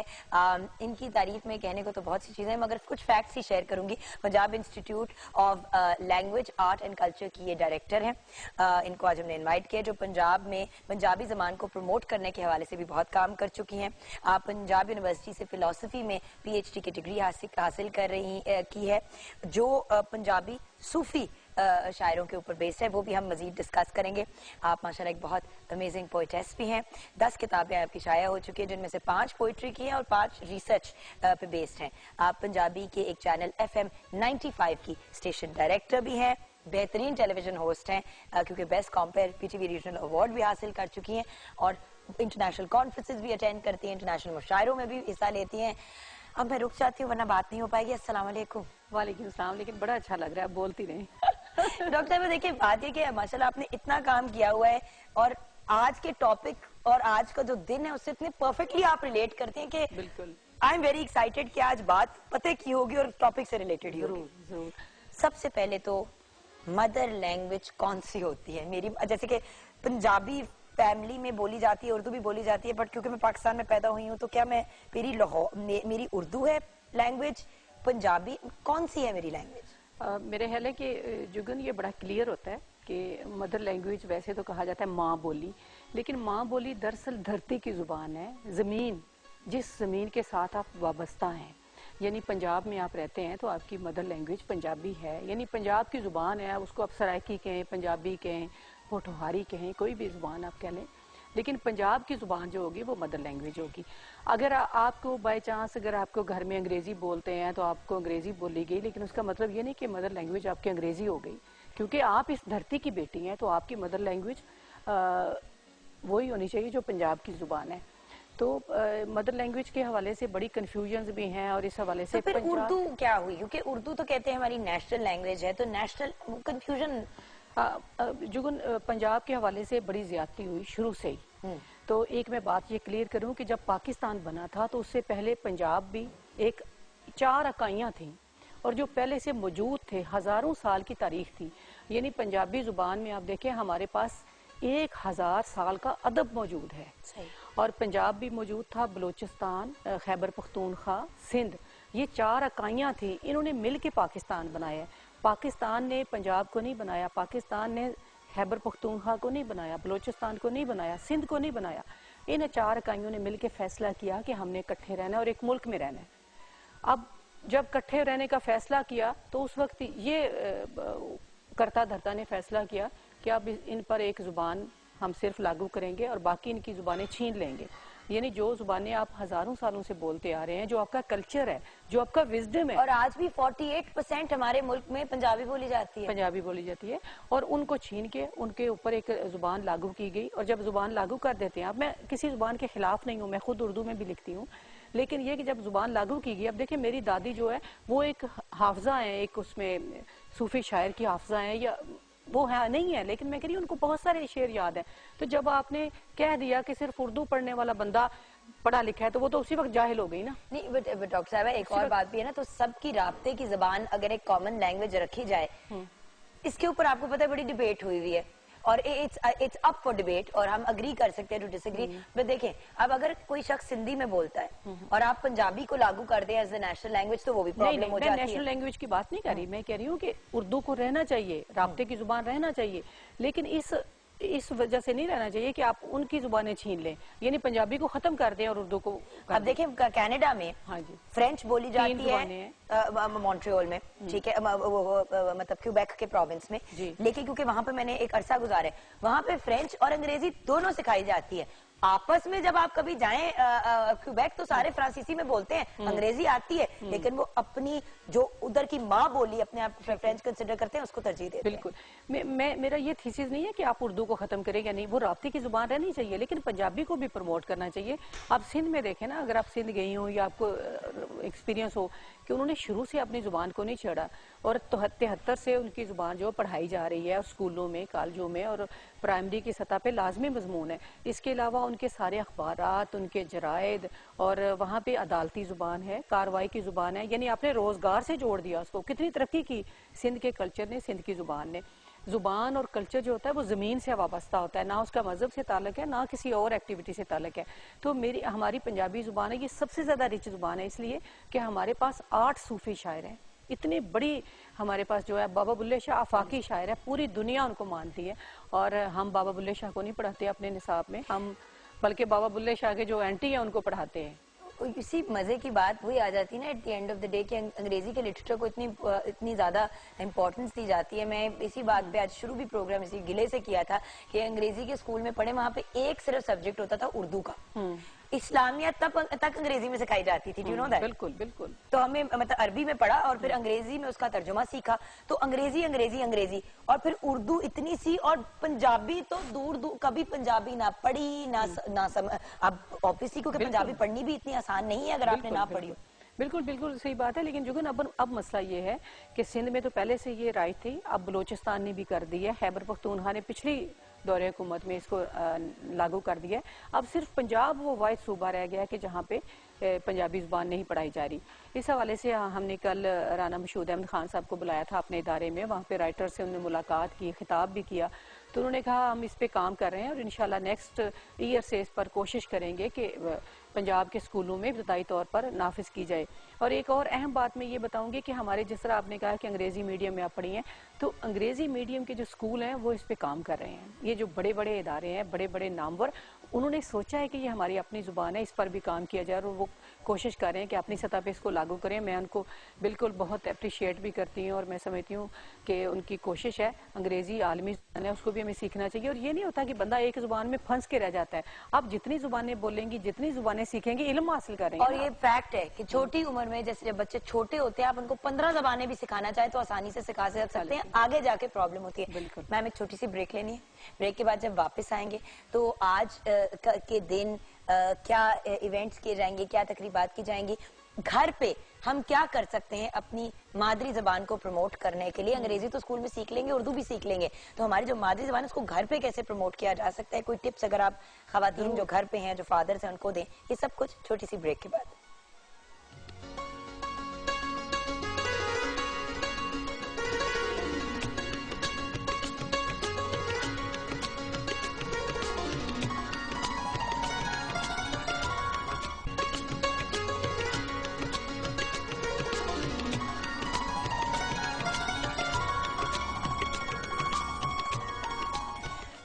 इनकी तारीफ में कहने को तो बहुत सी चीजें, मगर कुछ फैक्ट्स ही शेयर करूंगी। Punjab institute of language art and culture की ये डायरेक्टर हैं। इनको आज हमने इन्वाइट किया, जो पंजाब में पंजाबी जबान को प्रमोट करने के हवाले से भी बहुत काम कर चुकी हैं। पंजाब यूनिवर्सिटी से फिलोसफी में PhD की डिग्री हासिल कर रही की है, जो पंजाबी सूफी शायरों के ऊपर बेस्ड है, वो भी हम मजीद डिस्कस करेंगे। आप माशाल्लाह एक बहुत अमेजिंग पोइटेस भी हैं। 10 किताबें आपकी शाया हो चुकी है, जिनमें से 5 पोइट्री की हैं और 5 रिसर्च पे बेस्ड हैं। आप पंजाबी के एक चैनल FM 95 की स्टेशन डायरेक्टर भी हैं, बेहतरीन टेलीविजन होस्ट हैं, क्योंकि best compare PTV regional award भी हासिल कर चुकी हैं, और इंटरनेशनल कॉन्फ्रेंसेज भी अटेंड करती हैं, इंटरनेशनल मुशायरों में भी हिस्सा लेती हैं। अब मैं रुक जाती हूँ वरना बात नहीं हो पाएगी। अस्सलाम वालेकुम। वालेकुम सलाम, लेकिन बड़ा अच्छा लग रहा है, बोलती नहीं। डॉक्टर साहब देखिए, बात ये कि माशाल्लाह आपने इतना काम किया हुआ है, और आज के टॉपिक और आज का जो दिन है उससे इतने परफेक्टली आप रिलेट करते हैं कि बिल्कुल, आई एम वेरी एक्साइटेड कि आज बात पते की होगी और टॉपिक से रिलेटेड ही होगी। जरूर जरूर। सबसे पहले तो मदर लैंग्वेज कौन सी होती है? मेरी जैसे कि पंजाबी फैमिली में बोली जाती है, उर्दू भी बोली जाती है, बट क्योंकि मैं पाकिस्तान में पैदा हुई हूँ तो क्या मैं मेरी उर्दू है लैंग्वेज, पंजाबी कौन सी है मेरी लैंग्वेज? मेरे ख्याल है कि जुगन ये बड़ा क्लियर होता है कि मदर लैंग्वेज वैसे तो कहा जाता है माँ बोली, लेकिन माँ बोली दरअसल धरती की जुबान है, जमीन, जिस जमीन के साथ आप वाबस्ता हैं। यानी पंजाब में आप रहते हैं तो आपकी मदर लैंग्वेज पंजाबी है, यानी पंजाब की जुबान है, उसको आप सराइकी कहें, पंजाबी कहें, पोठोहारी कहें, कोई भी जुबान आप कह लें, लेकिन पंजाब की जुबान जो होगी वो मदर लैंग्वेज होगी। अगर आपको बाय चांस अगर आपको घर में अंग्रेजी बोलते हैं तो आपको अंग्रेजी बोली गई, लेकिन उसका मतलब ये नहीं कि मदर लैंग्वेज आपकी अंग्रेजी हो गई, क्योंकि आप इस धरती की बेटी हैं, तो आपकी मदर लैंग्वेज वही होनी चाहिए जो पंजाब की जुबान है। तो मदर लैंग्वेज के हवाले से बड़ी कंफ्यूजन्स भी हैं, और इस हवाले से तो फिर उर्दू क्या हुई? क्योंकि उर्दू तो कहते हैं हमारी नेशनल लैंग्वेज है, तो नेशनल कंफ्यूजन जुगन, पंजाब के हवाले से बड़ी ज्यादती हुई शुरू से ही। तो एक मैं बात ये क्लियर करूं कि जब पाकिस्तान बना था तो उससे पहले पंजाब भी एक 4 इकाइयां थी और जो पहले से मौजूद थे, हजारों साल की तारीख थी। यानी पंजाबी जुबान में आप देखें हमारे पास 1000 साल का अदब मौजूद है। और पंजाब भी मौजूद था, बलूचिस्तान, खैबर पख्तूनख्वा, सिंध, ये 4 इकाइयां थी। इन्होंने मिल के पाकिस्तान बनाया। पाकिस्तान ने पंजाब को नहीं बनाया, पाकिस्तान ने खैबर पख्तूनख्वा को नहीं बनाया, बलूचिस्तान को नहीं बनाया, सिंध को नहीं बनाया। इन 4 इकाइयों ने मिलकर फैसला किया कि हमने इकट्ठे रहना है और एक मुल्क में रहना है। अब जब इकट्ठे रहने का फैसला किया तो उस वक्त ये करता धरता ने फैसला किया कि अब इन पर एक जुबान हम सिर्फ लागू करेंगे और बाकी इनकी जुबानें छीन लेंगे। यानी जो जुबानें आप हजारों सालों से बोलते आ रहे हैं, जो आपका कल्चर है, जो आपका विजडम है। और आज भी 48% हमारे मुल्क में पंजाबी बोली जाती है। पंजाबी बोली जाती है और उनको छीन के उनके ऊपर एक जुबान लागू की गई। और जब जुबान लागू कर देते हैं, अब मैं किसी जुबान के खिलाफ नहीं हूँ, मैं खुद उर्दू में भी लिखती हूँ, लेकिन ये कि जब जुबान लागू की गई, अब देखिए मेरी दादी जो है वो एक हाफजा है, एक उसमें सूफी शायर की हाफजा है, या वो है नहीं है, लेकिन मैं कह रही हूँ उनको बहुत सारे शेर याद है। तो जब आपने कह दिया कि सिर्फ उर्दू पढ़ने वाला बंदा पढ़ा लिखा है, तो वो तो उसी वक्त जाहिल हो गई ना। नहीं, बट डॉक्टर साहब एक और बात भी है ना, तो सबकी राब्ते की जबान अगर एक कॉमन लैंग्वेज रखी जाए, इसके ऊपर आपको पता है बड़ी डिबेट हुई है और इट्स अप फॉर डिबेट और हम अग्री कर सकते हैं टू डिसएग्री। बट देखें, अब अगर कोई शख्स हिंदी में बोलता है और आप पंजाबी को लागू कर दें एज ए नेशनल लैंग्वेज, तो वो भी प्रॉब्लम हो जाती है। मैं नेशनल लैंग्वेज की बात नहीं कर रही, मैं कह रही हूँ कि उर्दू को रहना चाहिए, राब्ते की जुबान रहना चाहिए, लेकिन इस वजह से नहीं रहना चाहिए कि आप उनकी जुबानें छीन लें, यानी पंजाबी को खत्म कर दें और उर्दू को। अब देखें कनाडा में हाँ जी फ्रेंच बोली जाती है मॉन्ट्रियल में, ठीक है, मतलब क्यूबेक के प्रोविंस में, लेकिन क्योंकि वहां पे मैंने एक अरसा गुजारा है, वहां पे फ्रेंच और अंग्रेजी दोनों सिखाई जाती है। आपस में जब आप कभी जाएं क्यूबेक तो सारे फ्रांसीसी में बोलते हैं, अंग्रेजी आती है, लेकिन वो अपनी जो उधर की माँ बोली अपने आप फ्रेंच कंसिडर करते हैं, उसको तरजीह देते हैं। बिल्कुल, मेरा ये थीसिस नहीं है कि आप उर्दू को खत्म करें या नहीं, वो राब्ते की जुबान रहनी चाहिए, लेकिन पंजाबी को भी प्रमोट करना चाहिए। आप सिंध में देखें ना, अगर आप सिंध गई हो या आपको एक्सपीरियंस हो कि उन्होंने शुरू से अपनी जुबान को नहीं छेड़ा और 73 से उनकी जुबान जो पढ़ाई जा रही है स्कूलों में, कॉलेजों में और प्राइमरी की सतह पे लाजमी मजमून है। इसके अलावा उनके सारे अखबारात, उनके जरायद और वहाँ पे अदालती जुबान है, कार्रवाई की जुबान है, यानी आपने रोजगार से जोड़ दिया उसको। कितनी तरक्की की सिंध के कल्चर ने, सिंध की जुबान ने। जुबान और कल्चर जो होता है वो जमीन से वाबस्ता होता है, ना उसका मजहब से ताल्लुक है, ना किसी और एक्टिविटी से ताल्लुक है। तो हमारी पंजाबी जुबान है, ये सबसे ज्यादा रिच जुबान है, इसलिए कि हमारे पास 8 सूफी शायर हैं। इतनी बड़ी हमारे पास जो है बाबा बुल्ले शाह आफाकी शायर है, पूरी दुनिया उनको मानती है। और हम बाबा बुल्ले शाह को नहीं पढ़ाते अपने निसाब में, हम बल्कि बाबा बुल्ले शाह के जो एंटी है उनको पढ़ाते हैं। इसी मजे की बात वही आ जाती है ना at the end of the day कि अंग्रेजी के लिटरेचर को इतनी ज्यादा इंपॉर्टेंस दी जाती है। मैं इसी बात पे आज शुरू भी प्रोग्राम इसी गिले से किया था कि अंग्रेजी के स्कूल में पढ़े, वहाँ पे एक सिर्फ सब्जेक्ट होता था उर्दू का। इस्लामियत तक अंग्रेजी में सिखाई जाती थी, यू नो दैट। बिल्कुल बिल्कुल। तो हमें मतलब अरबी में पढ़ा और फिर अंग्रेजी में उसका तर्जुमा सीखा, तो अंग्रेजी अंग्रेजी अंग्रेजी और फिर उर्दू इतनी सी, और पंजाबी तो दूर दूर, कभी पंजाबी ना पढ़ी ना अब ऑब्वियसली क्योंकि पंजाबी पढ़नी भी इतनी आसान नहीं है अगर आपने ना पढ़ी हो। बिल्कुल बिल्कुल सही बात है, लेकिन जुगन अब मसला ये है कि सिंध में तो पहले से ये राइट थी, अब बलूचिस्तान ने भी कर दी है, खैबर पख्तूनख्वा ने पिछली दौरे हुकूमत में इसको लागू कर दिया है। अब सिर्फ पंजाब वो वाहिद सूबा रह गया है कि जहाँ पे पंजाबी जुबान नहीं पढ़ाई जा रही। इस हवाले से हमने कल राना मशहूद अहमद खान साहब को बुलाया था अपने इदारे में, वहाँ पे राइटर से उन्होंने मुलाकात की, खिताब भी किया, तो उन्होंने कहा हम इस पे काम कर रहे हैं और इंशाल्लाह नेक्स्ट ईयर से इस पर कोशिश करेंगे कि पंजाब के स्कूलों में इब्तदाई तौर पर नाफिज की जाए। और एक और अहम बात मैं ये बताऊंगी कि हमारे, जिस तरह आपने कहा कि अंग्रेजी मीडियम में आप पढ़ी हैं, तो अंग्रेजी मीडियम के जो स्कूल हैं वो इस पे काम कर रहे हैं। ये जो बड़े बड़े इदारे हैं, बड़े बड़े नामवर, उन्होंने सोचा है कि ये हमारी अपनी जुबान है, इस पर भी काम किया जाए और वो कोशिश कर रहे हैं कि अपनी सतह पे इसको लागू करें। मैं उनको बिल्कुल बहुत अप्रिशिएट भी करती हूँ और मैं समझती हूँ कि उनकी कोशिश है। अंग्रेजी आलमी जुबान है, उसको भी हमें सीखना चाहिए। और ये नहीं होता कि बंदा एक जुबान में फंस के रह जाता है। आप जितनी जुबानें बोलेंगी, जितनी जुबानें सीखेंगे, इल्म हासिल करेंगे। और ये फैक्ट है कि छोटी उम्र में, जैसे जब बच्चे छोटे होते हैं, आप उनको 15 जबानें भी सिखाना चाहे तो आसानी से सिखा सकते हैं, आगे जाके प्रॉब्लम होती है। बिल्कुल। मैम एक छोटी सी ब्रेक लेनी है, ब्रेक के बाद जब वापस आएंगे तो आज के दिन क्या इवेंट्स किए जाएंगे, क्या तकरीबात की जाएंगी, घर पे हम क्या कर सकते हैं अपनी मादरी जबान को प्रमोट करने के लिए? अंग्रेजी तो स्कूल में सीख लेंगे, उर्दू भी सीख लेंगे, तो हमारी जो मादरी जबान है उसको घर पे कैसे प्रमोट किया जा सकता है? कोई टिप्स अगर आप खवातीन जो घर पे हैं, जो फादर्स हैं, उनको दें, ये सब कुछ छोटी सी ब्रेक के बाद।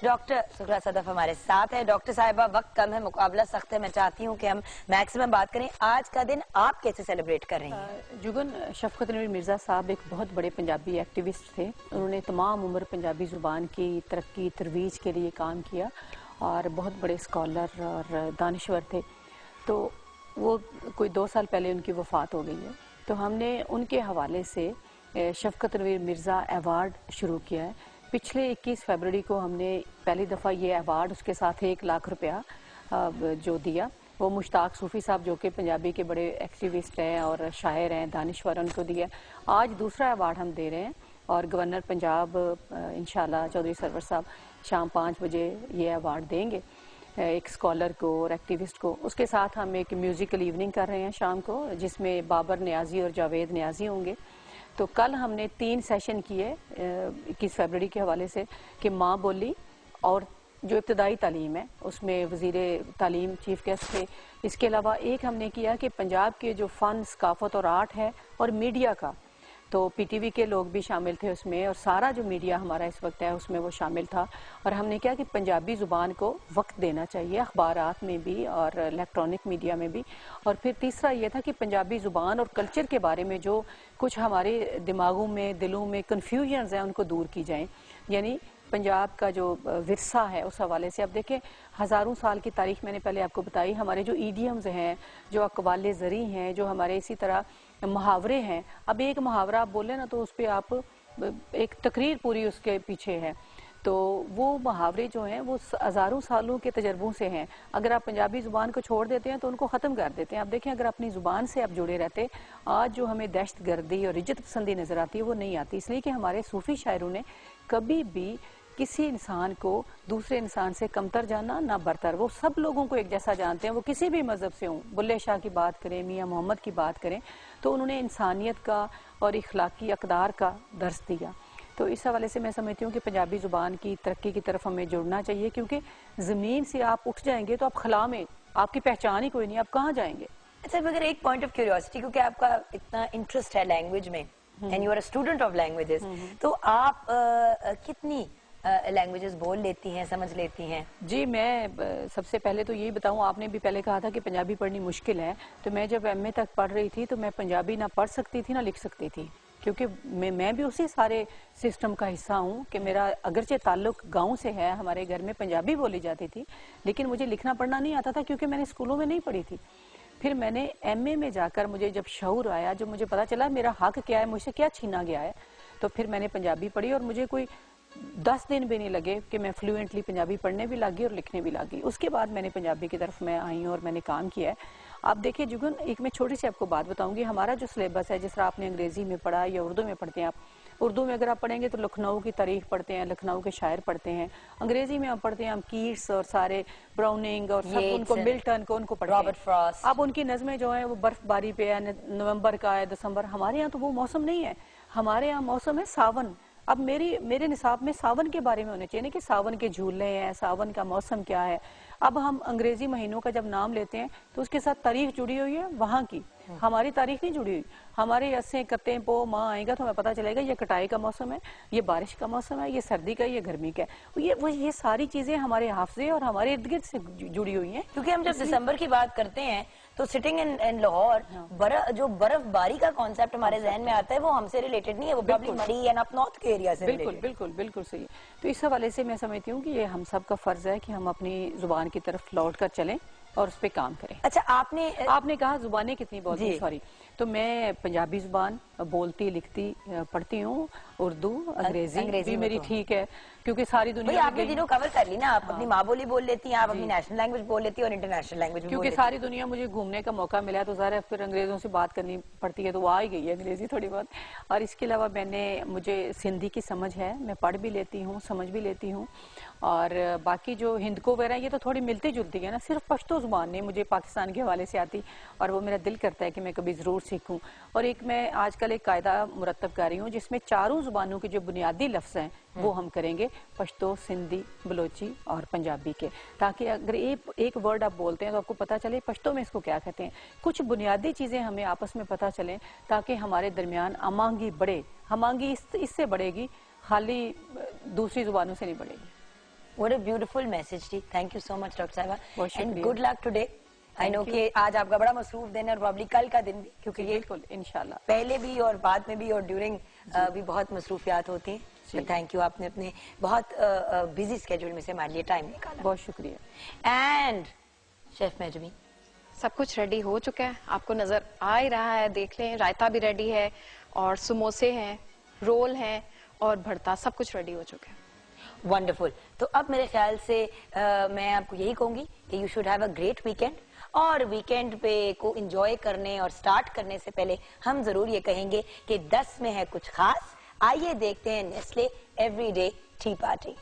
डॉक्टर सुखरा सदफ हमारे साथ है। डॉक्टर साहिबा, वक्त कम है, मुकाबला सख्त है, मैं चाहती हूँ कि हम मैक्सिमम बात करें। आज का दिन आप कैसे सेलिब्रेट कर रही हैं? जुगन, शफकत नवीर मिर्ज़ा साहब एक बहुत बड़े पंजाबी एक्टिविस्ट थे। उन्होंने तमाम उम्र पंजाबी ज़ुबान की तरक्की तरवीज के लिए काम किया और बहुत बड़े स्कॉलर और दानिश्वर थे। तो वो कोई 2 साल पहले उनकी वफ़ात हो गई है। तो हमने उनके हवाले से शफकत नवीर मिर्ज़ा अवार्ड शुरू किया है। पिछले 21 फरवरी को हमने पहली दफ़ा ये अवार्ड, उसके साथ 1 लाख रुपया जो दिया, वो मुश्ताक सूफ़ी साहब जो कि पंजाबी के बड़े एक्टिविस्ट हैं और शायर हैं, दानिश्वर, उनको दिया। आज दूसरा अवार्ड हम दे रहे हैं और गवर्नर पंजाब इंशाल्लाह चौधरी सरवर साहब शाम 5 बजे ये अवार्ड देंगे एक स्कॉलर को और एक्टिविस्ट को। उसके साथ हम एक म्यूज़िकल इवनिंग कर रहे हैं शाम को, जिसमें बाबर न्याजी और जावेद न्याजी होंगे। तो कल हमने 3 सेशन किए 21 फरवरी के हवाले से कि माँ बोली और जो इब्तदाई तालीम है उसमें वज़ीर तालीम चीफ गेस्ट थे। इसके अलावा एक हमने किया कि पंजाब के जो फ़न, सकाफ़त और आर्ट है और मीडिया का, तो पीटीवी के लोग भी शामिल थे उसमें और सारा जो मीडिया हमारा इस वक्त है उसमें वो शामिल था। और हमने क्या कि पंजाबी ज़ुबान को वक्त देना चाहिए अखबारात में भी और इलेक्ट्रॉनिक मीडिया में भी। और फिर तीसरा ये था कि पंजाबी ज़ुबान और कल्चर के बारे में जो कुछ हमारे दिमागों में, दिलों में कन्फ्यूजन्स हैं उनको दूर की जाएँ। यानी पंजाब का जो विरसा है उस हवाले से अब देखें, हज़ारों साल की तारीख मैंने पहले आपको बताई। हमारे जो ईडियम्स हैं, जो अक़वाले ज़री हैं, जो हमारे इसी तरह मुहावरे हैं। अब एक मुहावरा आप बोले ना तो उस पर आप एक तकरीर पूरी उसके पीछे है। तो वो मुहावरे जो हैं वो हज़ारों सालों के तजर्बों से हैं। अगर आप पंजाबी ज़ुबान को छोड़ देते हैं तो उनको ख़त्म कर देते हैं। आप देखें, अगर अपनी ज़ुबान से आप जुड़े रहते, आज जो हमें दहशत गर्दी और इज्जत पसंदी नज़र आती है वो नहीं आती। इसलिए कि हमारे सूफ़ी शायरों ने कभी भी किसी इंसान को दूसरे इंसान से कमतर जाना ना बरतर, वो सब लोगों को एक जैसा जानते हैं, वो किसी भी मज़हब से हों। बुल्ले शाह की बात करें, मियाँ मोहम्मद की बात करें, तो उन्होंने इंसानियत का और इखलाकी अक़दार का दर्स दिया। तो इस हवाले से मैं समझती हूँ कि पंजाबी ज़ुबान की तरक्की की तरफ हमें जुड़ना चाहिए, क्योंकि ज़मीन से आप उठ जाएंगे तो आप खला में आपकी पहचान ही कोई नहीं, आप कहाँ जाएंगे। अच्छा, मगर एक पॉइंट ऑफ क्यूरियोसिटी, क्योंकि आपका इतना इंटरेस्ट है लैंग्वेज में and you are a student of languages, तो आप कितनी लैंग्वेजेस बोल लेती हैं, समझ लेती हैं? जी, मैं सबसे पहले तो यही बताऊं, आपने भी पहले कहा था कि पंजाबी पढ़नी मुश्किल है। तो मैं जब एमए तक पढ़ रही थी तो मैं पंजाबी ना पढ़ सकती थी ना लिख सकती थी, क्योंकि मैं भी उसी सारे सिस्टम का हिस्सा हूँ कि मेरा अगरचे ताल्लुक गांव से है, हमारे घर में पंजाबी बोली जाती थी, लेकिन मुझे लिखना पढ़ना नहीं आता था क्योंकि मैंने स्कूलों में नहीं पढ़ी थी। फिर मैंने एमए में जाकर मुझे जब शऊर आया, जब मुझे पता चला मेरा हक क्या है, मुझसे क्या छीना गया है, तो फिर मैंने पंजाबी पढ़ी और मुझे कोई 10 दिन भी नहीं लगे कि मैं फ्लुएंटली पंजाबी पढ़ने भी लगी और लिखने भी लगी। उसके बाद मैंने पंजाबी की तरफ मैं आई और मैंने काम किया है। आप देखिए जुगन, एक मैं छोटी सी आपको बात बताऊंगी। हमारा जो सिलेबस है, जिस तरह आपने अंग्रेजी में पढ़ा या उर्दू में पढ़ते हैं, आप उर्दू में अगर आप पढ़ेंगे तो लखनऊ की तारीख पढ़ते हैं, लखनऊ के शायर पढ़ते हैं। अंग्रेजी में आप पढ़ते हैं हम कीट्स और सारे ब्राउनिंग और सब उनको, मिल्टन को उनको पढ़ते हैं, रॉबर्ट फ्रॉस्ट। अब उनकी नज़में जो है वो बर्फबारी पे है, नवंबर का है, दिसंबर। हमारे यहाँ तो वो मौसम नहीं है, हमारे यहाँ मौसम है सावन। अब मेरे निसाब में सावन के बारे में होने चाहिए कि सावन के झूले हैं, सावन का मौसम क्या है। अब हम अंग्रेजी महीनों का जब नाम लेते हैं तो उसके साथ तारीख जुड़ी हुई है वहाँ की, हमारी तारीख नहीं जुड़ी हुई। हमारे अस्से कत्ते पो माँ आएगा तो हमें पता चलेगा ये कटाई का मौसम है, ये बारिश का मौसम है, ये सर्दी का, ये गर्मी का है। ये सारी चीजें हमारे हाफजे और हमारे इर्द गिर्द से जुड़ी हुई हैं। क्योंकि हम जब दिसंबर की बात करते हैं तो सिटिंग इन लाहौर, जो बर्फबारी का कॉन्सेप्ट हमारे जहन में आता है वो हमसे रिलेटेड नहीं है, वो प्रॉब्ली मरी एंड अप नॉर्थ के एरिया से बिल्कुल सही। तो इस हवाले से मैं समझती हूँ कि ये हम सब का फर्ज है कि हम अपनी जुबान की तरफ लौट कर चलें और उस पर काम करें। अच्छा, आपने कहा जुबानें कितनी बोलती, सॉरी, तो मैं पंजाबी जुबान बोलती, लिखती, पढ़ती हूँ, उर्दू, अंग्रेजी भी मेरी ठीक है। क्योंकि सारी भाई दुनिया में आपने गई तीनों कवर कर ली ना, आप अपनी माँ बोली बोल लेती हैं, आप अपनी नेशनल लैंग्वेज बोल लेती हैं और इंटरनेशनल लैंग्वेज भी बोल क्योंकि लेती हैं। सारी दुनिया मुझे घूमने का मौका मिला है, तो ज़ाहिर है फिर अंग्रेज़ों से बात करनी पड़ती है, तो वो आ ही गई है अंग्रेज़ी थोड़ी बहुत। और इसके अलावा मुझे सिंधी की समझ है, मैं पढ़ भी लेती हूँ, समझ भी लेती हूँ। और बाकी जो हिंदको वगैरह ये तो थोड़ी मिलती जुलती है ना, सिर्फ पश्तो ज़ुबान नहीं मुझे पाकिस्तान के हवाले से आती, और वो मेरा दिल करता है कि मैं कभी ज़रूर सीखूँ। और एक मैं आजकल एक कायदा मुरतब कर रही हूँ जिसमें चारों ज़ुबानों के जो बुनियादी लफ्ज़ हैं वो हम करेंगे, पश्तो, सिंधी, बलोची और पंजाबी के, ताकि अगर एक वर्ड आप बोलते हैं तो आपको पता चले पश्तो में इसको क्या कहते हैं। कुछ बुनियादी चीज़ें हमें आपस में पता चलें ताकि हमारे दरमियान अमांगी बढ़े। हमांगी इससे बढ़ेगी, खाली दूसरी ज़ुबानों से नहीं बढ़ेगी। What a beautiful message थी। Thank you so much doctor साहिबा, बहुत and शुक्रिया। good luck today। I know कि आज आपका बड़ा मसरूफ दिन है और प्रॉब्ली कल का दिन भी, क्योंकि ये बिल्कुल इंशाल्लाह पहले भी और बाद में भी और ड्यूरिंग भी बहुत मसरूफियात होती हैं। तो थैंक यू, आपने अपने बहुत बिजी स्केड्यूल में से हमारे लिए टाइम निकाला। बहुत शुक्रिया। एंड शेफ मेजमी, सब कुछ रेडी हो चुका है, आपको नजर आ ही रहा है, देख लें। रायता भी रेडी है और समोसे हैं, रोल हैं और भरता, सब कुछ रेडी हो चुका है। वंडरफुल। तो अब मेरे ख्याल से मैं आपको यही कहूंगी कि you should have a great weekend, और वीकेंड पे को एंजॉय करने और स्टार्ट करने से पहले हम जरूर ये कहेंगे कि 10 में है कुछ खास। आइए देखते हैं नेस्ले एवरीडे टी पार्टी।